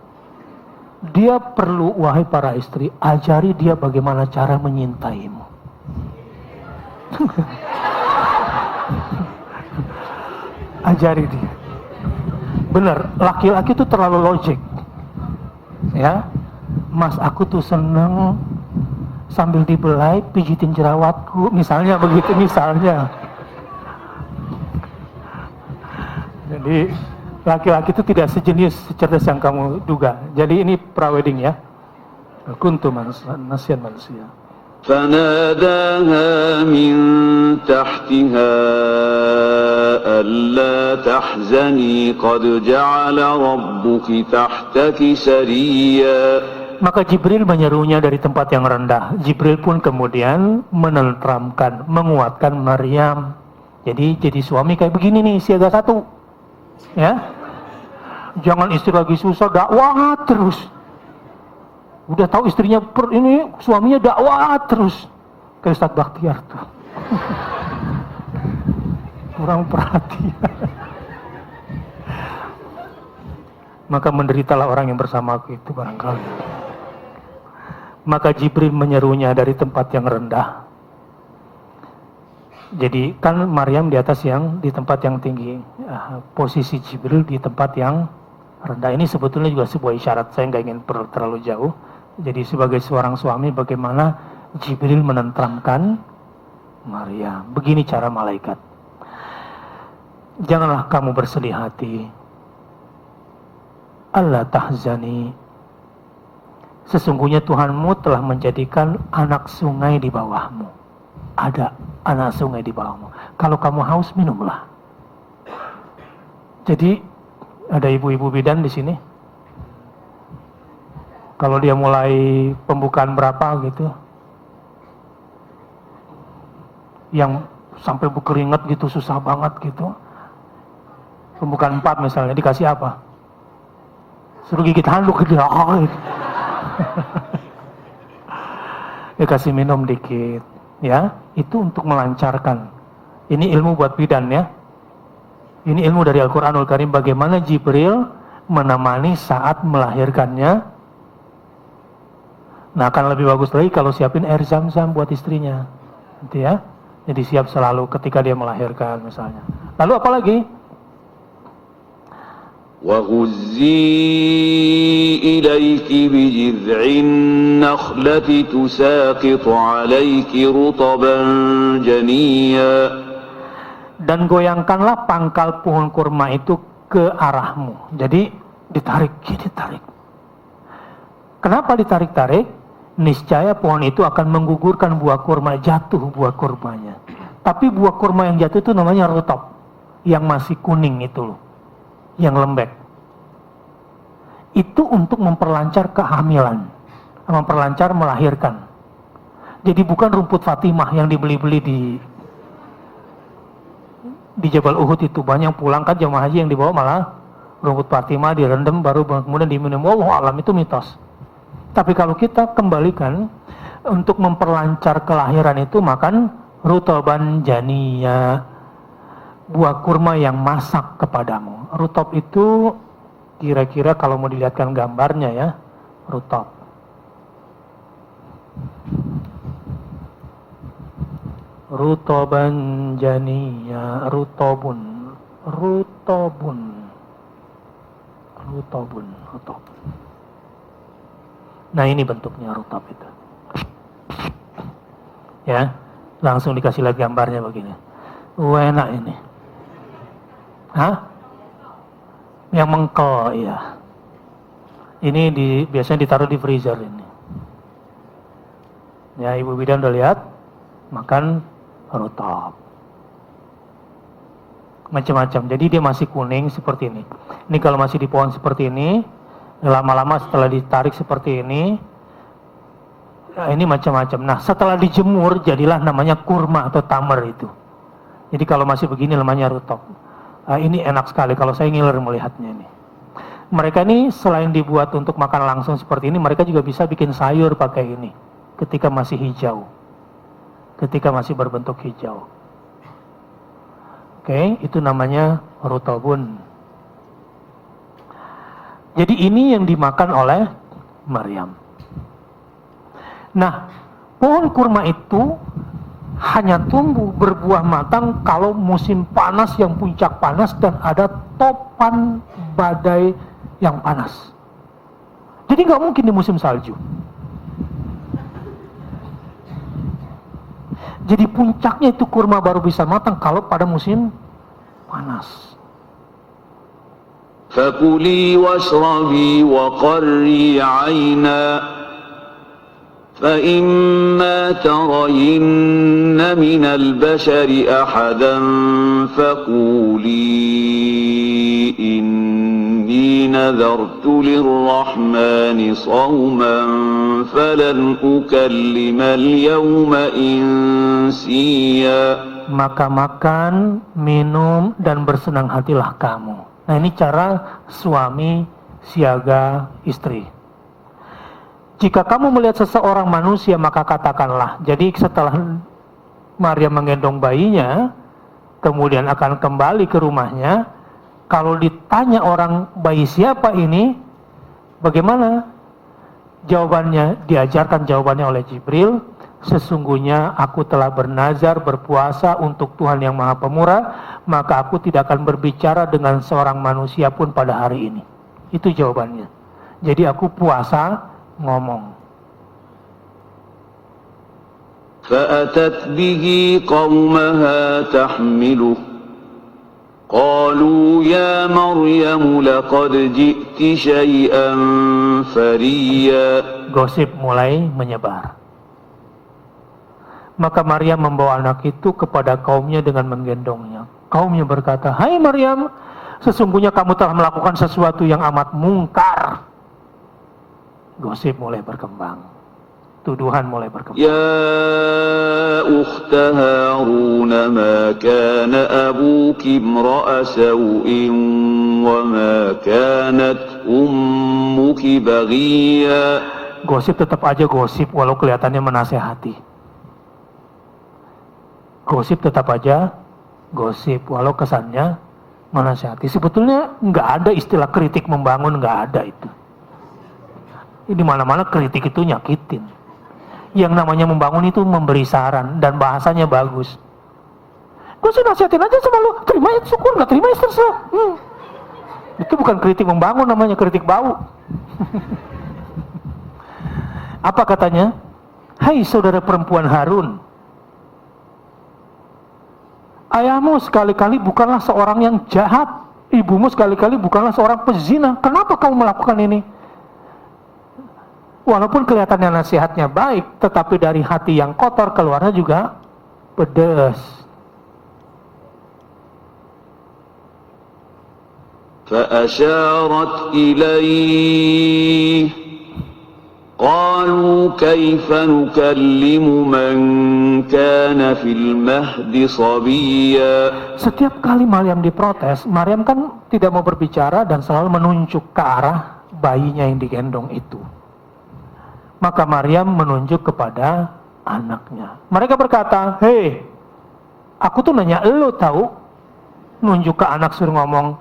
Dia perlu, wahai para istri, ajari dia bagaimana cara menyintaimu. Ajari dia. Bener, laki-laki itu terlalu logik. Ya, mas aku tuh seneng sambil dibelai pijitin jerawatku, misalnya begitu, misalnya. Jadi laki-laki itu tidak sejenis secerdas yang kamu duga. Jadi ini prawedding ya. Kuntu nasiyan manusia. فناداها من تحتها ألا تحزني قد جعل ربك تحتك سريا. Maka Jibril menyerunya dari tempat yang rendah. Jibril pun kemudian menenteramkan, menguatkan Maryam. Jadi suami kayak begini nih, siaga satu. Ya. Jangan istri lagi susah, dakwah terus. Udah tahu istrinya ini, suaminya dakwah terus. Kayak Ustadz Bakhtiar tuh. Kurang perhatian. Maka menderitalah orang yang bersama aku itu barangkali. Maka Jibril menyerunya dari tempat yang rendah. Jadi kan Maryam di atas yang di tempat yang tinggi. Posisi Jibril di tempat yang rendah. Ini sebetulnya juga sebuah isyarat. Saya nggak ingin terlalu jauh. Jadi sebagai seorang suami, bagaimana Jibril menenteramkan Maryam. Begini cara malaikat. Janganlah kamu bersedih hati. Allah tahzani. Sesungguhnya Tuhanmu telah menjadikan anak sungai di bawahmu. Ada anak sungai di bawahmu. Kalau kamu haus, minumlah. Jadi ada ibu-ibu bidan di sini. Kalau dia mulai pembukaan berapa gitu, yang sampai berkeringat gitu, susah banget gitu. Pembukaan 4 misalnya, dikasih apa? Suruh gigit handuk gitu. Ya kasih minum dikit. Ya, itu untuk melancarkan. Ini ilmu buat bidan ya. Ini ilmu dari Al-Quranul Karim. Bagaimana Jibril menemani saat melahirkannya. Nah, akan lebih bagus lagi kalau siapin air zam-zam buat istrinya. Gitu ya. Jadi siap selalu ketika dia melahirkan misalnya. Lalu apa lagi? وَهُزِّي إِلَيْكِ بِجِذْعِ النَّخْلَةِ تُسَاقِطُ عَلَيْكِ رُطَبًا جَنِيًّا. Dan goyangkanlah pangkal pohon kurma itu ke arahmu. Jadi ditarik. Kenapa ditarik-tarik? Niscaya pohon itu akan menggugurkan buah kurma, jatuh buah kurmanya. Tapi buah kurma yang jatuh itu namanya rutab, yang masih kuning itu loh, yang lembek. Itu untuk memperlancar kehamilan, memperlancar melahirkan. Jadi bukan rumput Fatimah yang dibeli-beli di Jabal Uhud itu. Banyak pulang kan jemaah haji yang dibawa malah rumput Fatimah direndam baru kemudian diminum. Wallahu alam, itu mitos. Tapi kalau kita kembalikan untuk memperlancar kelahiran itu makan rutoban janiya, buah kurma yang masak kepadamu. Rutob itu kira-kira kalau mau dilihatkan gambarnya ya, rutob. Rutoban janiya, rutob. Nah ini bentuknya rutab itu. Ya, langsung dikasih lihat gambarnya begini. Enak ini. Hah? Yang mengkel ya. Ini biasanya ditaruh di freezer ini. Ya, ibu bidan udah lihat makan rutab. Macam-macam. Jadi dia masih kuning seperti ini. Ini kalau masih di pohon seperti ini, lama-lama setelah ditarik seperti ini, ini macam-macam. Nah, setelah dijemur jadilah namanya kurma atau tamar itu. Jadi kalau masih begini namanya rutab. Ini enak sekali kalau saya ngiler melihatnya ini. Mereka ini selain dibuat untuk makan langsung seperti ini, mereka juga bisa bikin sayur pakai ini ketika masih hijau. Ketika masih berbentuk hijau. Oke, itu namanya rutabun. Jadi ini yang dimakan oleh Maryam. Nah, pohon kurma itu hanya tumbuh berbuah matang kalau musim panas yang puncak panas dan ada topan badai yang panas. Jadi nggak mungkin di musim salju. Jadi puncaknya itu kurma baru bisa matang kalau pada musim panas. فَكُلِي وَاشْرَبِي وَقَرِّي عَيْنًا فإما ترين من البشر أحدا فقولي إني نذرت للرحمن صوما فلن أكلم اليوم إنسيا. Maka makan, minum, dan bersenang hatilah kamu. Nah, ini cara suami siaga istri. Jika kamu melihat seseorang manusia, maka katakanlah. Jadi setelah Maria menggendong bayinya, kemudian akan kembali ke rumahnya, kalau ditanya orang, bayi siapa ini? Bagaimana? Jawabannya, diajarkan jawabannya oleh Jibril. Sesungguhnya aku telah bernazar berpuasa untuk Tuhan yang Maha Pemurah, maka aku tidak akan berbicara dengan seorang manusia pun pada hari ini. Itu jawabannya. Jadi aku puasa ngomong. فأتت به قومها تحمله قالوا يا مريم لقد جئت شيئا فريا. Gosip mulai menyebar. Maka Maryam membawa anak itu kepada kaumnya dengan menggendongnya. Kaumnya berkata, "Hai Maryam, sesungguhnya kamu telah melakukan sesuatu yang amat mungkar." Gosip mulai berkembang. Tuduhan mulai berkembang. Ya ukhta Harun ma kana abuki imra'a saw'in wa ma kanat ummuki baghiya. Gosip tetap aja gosip walau kelihatannya menasehati. Gosip tetap aja gosip walau kesannya menasehati. Sebetulnya nggak ada istilah kritik membangun, nggak ada itu. Di mana-mana kritik itu nyakitin. Yang namanya membangun itu memberi saran dan bahasanya bagus. Gue sih nasihatin aja sama lu, terima ya syukur, nggak terima ya terserah. Itu bukan kritik membangun, namanya kritik bau. Apa katanya? Hai saudara perempuan Harun, ayahmu sekali-kali bukanlah seorang yang jahat, ibumu sekali-kali bukanlah seorang pezina. Kenapa kamu melakukan ini? Walaupun kelihatannya nasihatnya baik, tetapi dari hati yang kotor keluarnya juga pedas. فأشارت إليه قالوا كيف نكلم من كان في المهد صبيا. Setiap kali Maryam diprotes, Maryam kan tidak mau berbicara dan selalu menunjuk ke arah bayinya yang digendong itu. Maka Maryam menunjuk kepada anaknya. Mereka berkata, "Hei, aku tuh nanya elu tahu." Nunjuk ke anak suruh ngomong,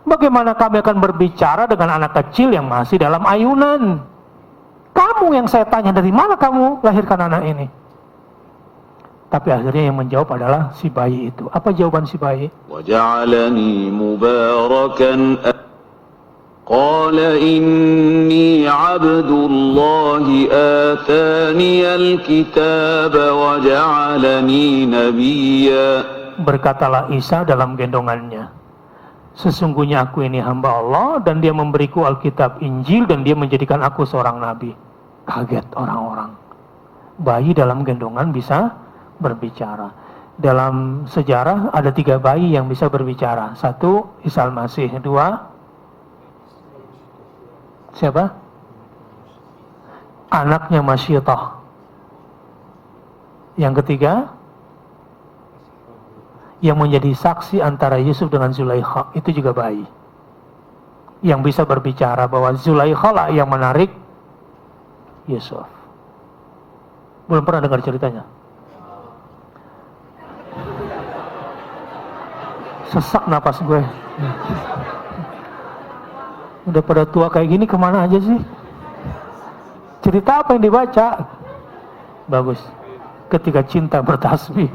"Bagaimana kami akan berbicara dengan anak kecil yang masih dalam ayunan? Kamu yang saya tanya, dari mana kamu lahirkan anak ini?" Tapi akhirnya yang menjawab adalah si bayi itu. Apa jawaban si bayi? وَجَعَلَنِي مُبَارَكًا قال إني عبد الله آتاني الكتاب وجعلني نبيا. Berkatalah Isa dalam gendongannya, sesungguhnya aku ini hamba Allah dan dia memberiku Alkitab Injil dan dia menjadikan aku seorang nabi. Kaget orang-orang. Bayi dalam gendongan bisa berbicara. Dalam sejarah ada 3 bayi yang bisa berbicara. 1, Isa Al-Masih. 2, siapa? Anaknya Masyidah. Yang ketiga, yang menjadi saksi antara Yusuf dengan Zulaikha, itu juga bayi. Yang bisa berbicara bahwa Zulaikha lah yang menarik Yusuf. Belum pernah dengar ceritanya? Sesak napas gue. Udah pada tua kayak gini kemana aja sih? Cerita apa yang dibaca? Bagus. Ketika cinta bertasbih.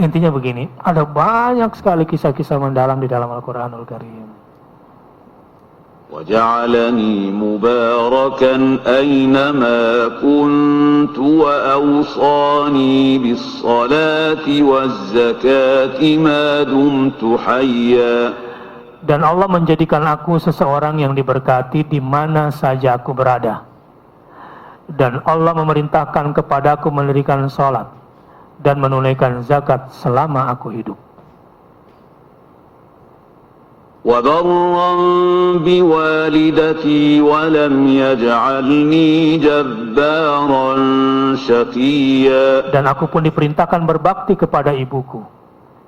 Intinya begini, ada banyak sekali kisah-kisah mendalam di dalam Al-Quranul Karim. وَجَعَلَنِي مُبَارَكًا أَيْنَمَا كُنْتُ وَأَوْصَانِي بِالصَّلَاةِ وَالزَّكَاةِ مَا دُمْتُ حَيًّا. Dan Allah menjadikan aku seseorang yang diberkati di mana saja aku berada. Dan Allah memerintahkan kepadaku mendirikan sholat dan menunaikan zakat selama aku hidup. وَبَرًّا بِوَالِدَتِي وَلَمْ يَجْعَلْنِي جَبَّارًا شَقِيًّا. Dan aku pun diperintahkan berbakti kepada ibuku,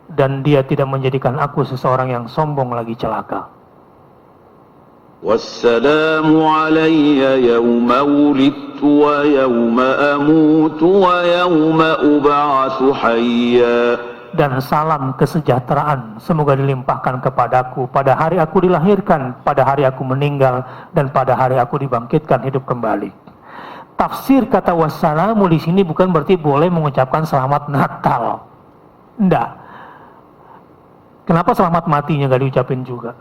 dan dia tidak menjadikan aku seseorang yang sombong lagi celaka. وَالسَّلَامُ عَلَيَّ يَوْمَ وُلِدتُّ وَيَوْمَ أَمُوتُ وَيَوْمَ أُبْعَثُ حَيًّا. Dan salam kesejahteraan semoga dilimpahkan kepadaku pada hari aku dilahirkan, pada hari aku meninggal, dan pada hari aku dibangkitkan hidup kembali. Tafsir kata wassalamu di sini bukan berarti boleh mengucapkan selamat Natal. Enggak. Kenapa selamat matinya nggak diucapin juga?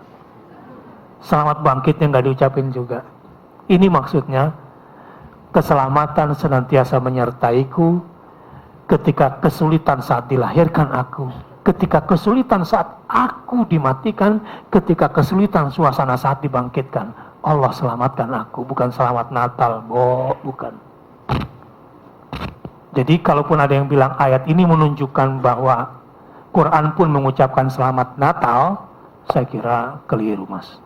Selamat bangkitnya nggak diucapin juga. Ini maksudnya keselamatan senantiasa menyertaiku ketika kesulitan saat dilahirkan aku, ketika kesulitan saat aku dimatikan, ketika kesulitan suasana saat dibangkitkan. Allah selamatkan aku, bukan selamat Natal, bukan. Jadi kalaupun ada yang bilang ayat ini menunjukkan bahwa Quran pun mengucapkan selamat Natal, saya kira keliru, Mas.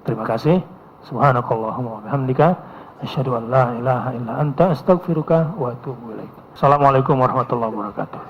Terima kasih. Subhanakallahumma wa bihamdika asyhadu an la ilaha illa anta astaghfiruka wa atubu ilaik. Assalamualaikum warahmatullahi wabarakatuh.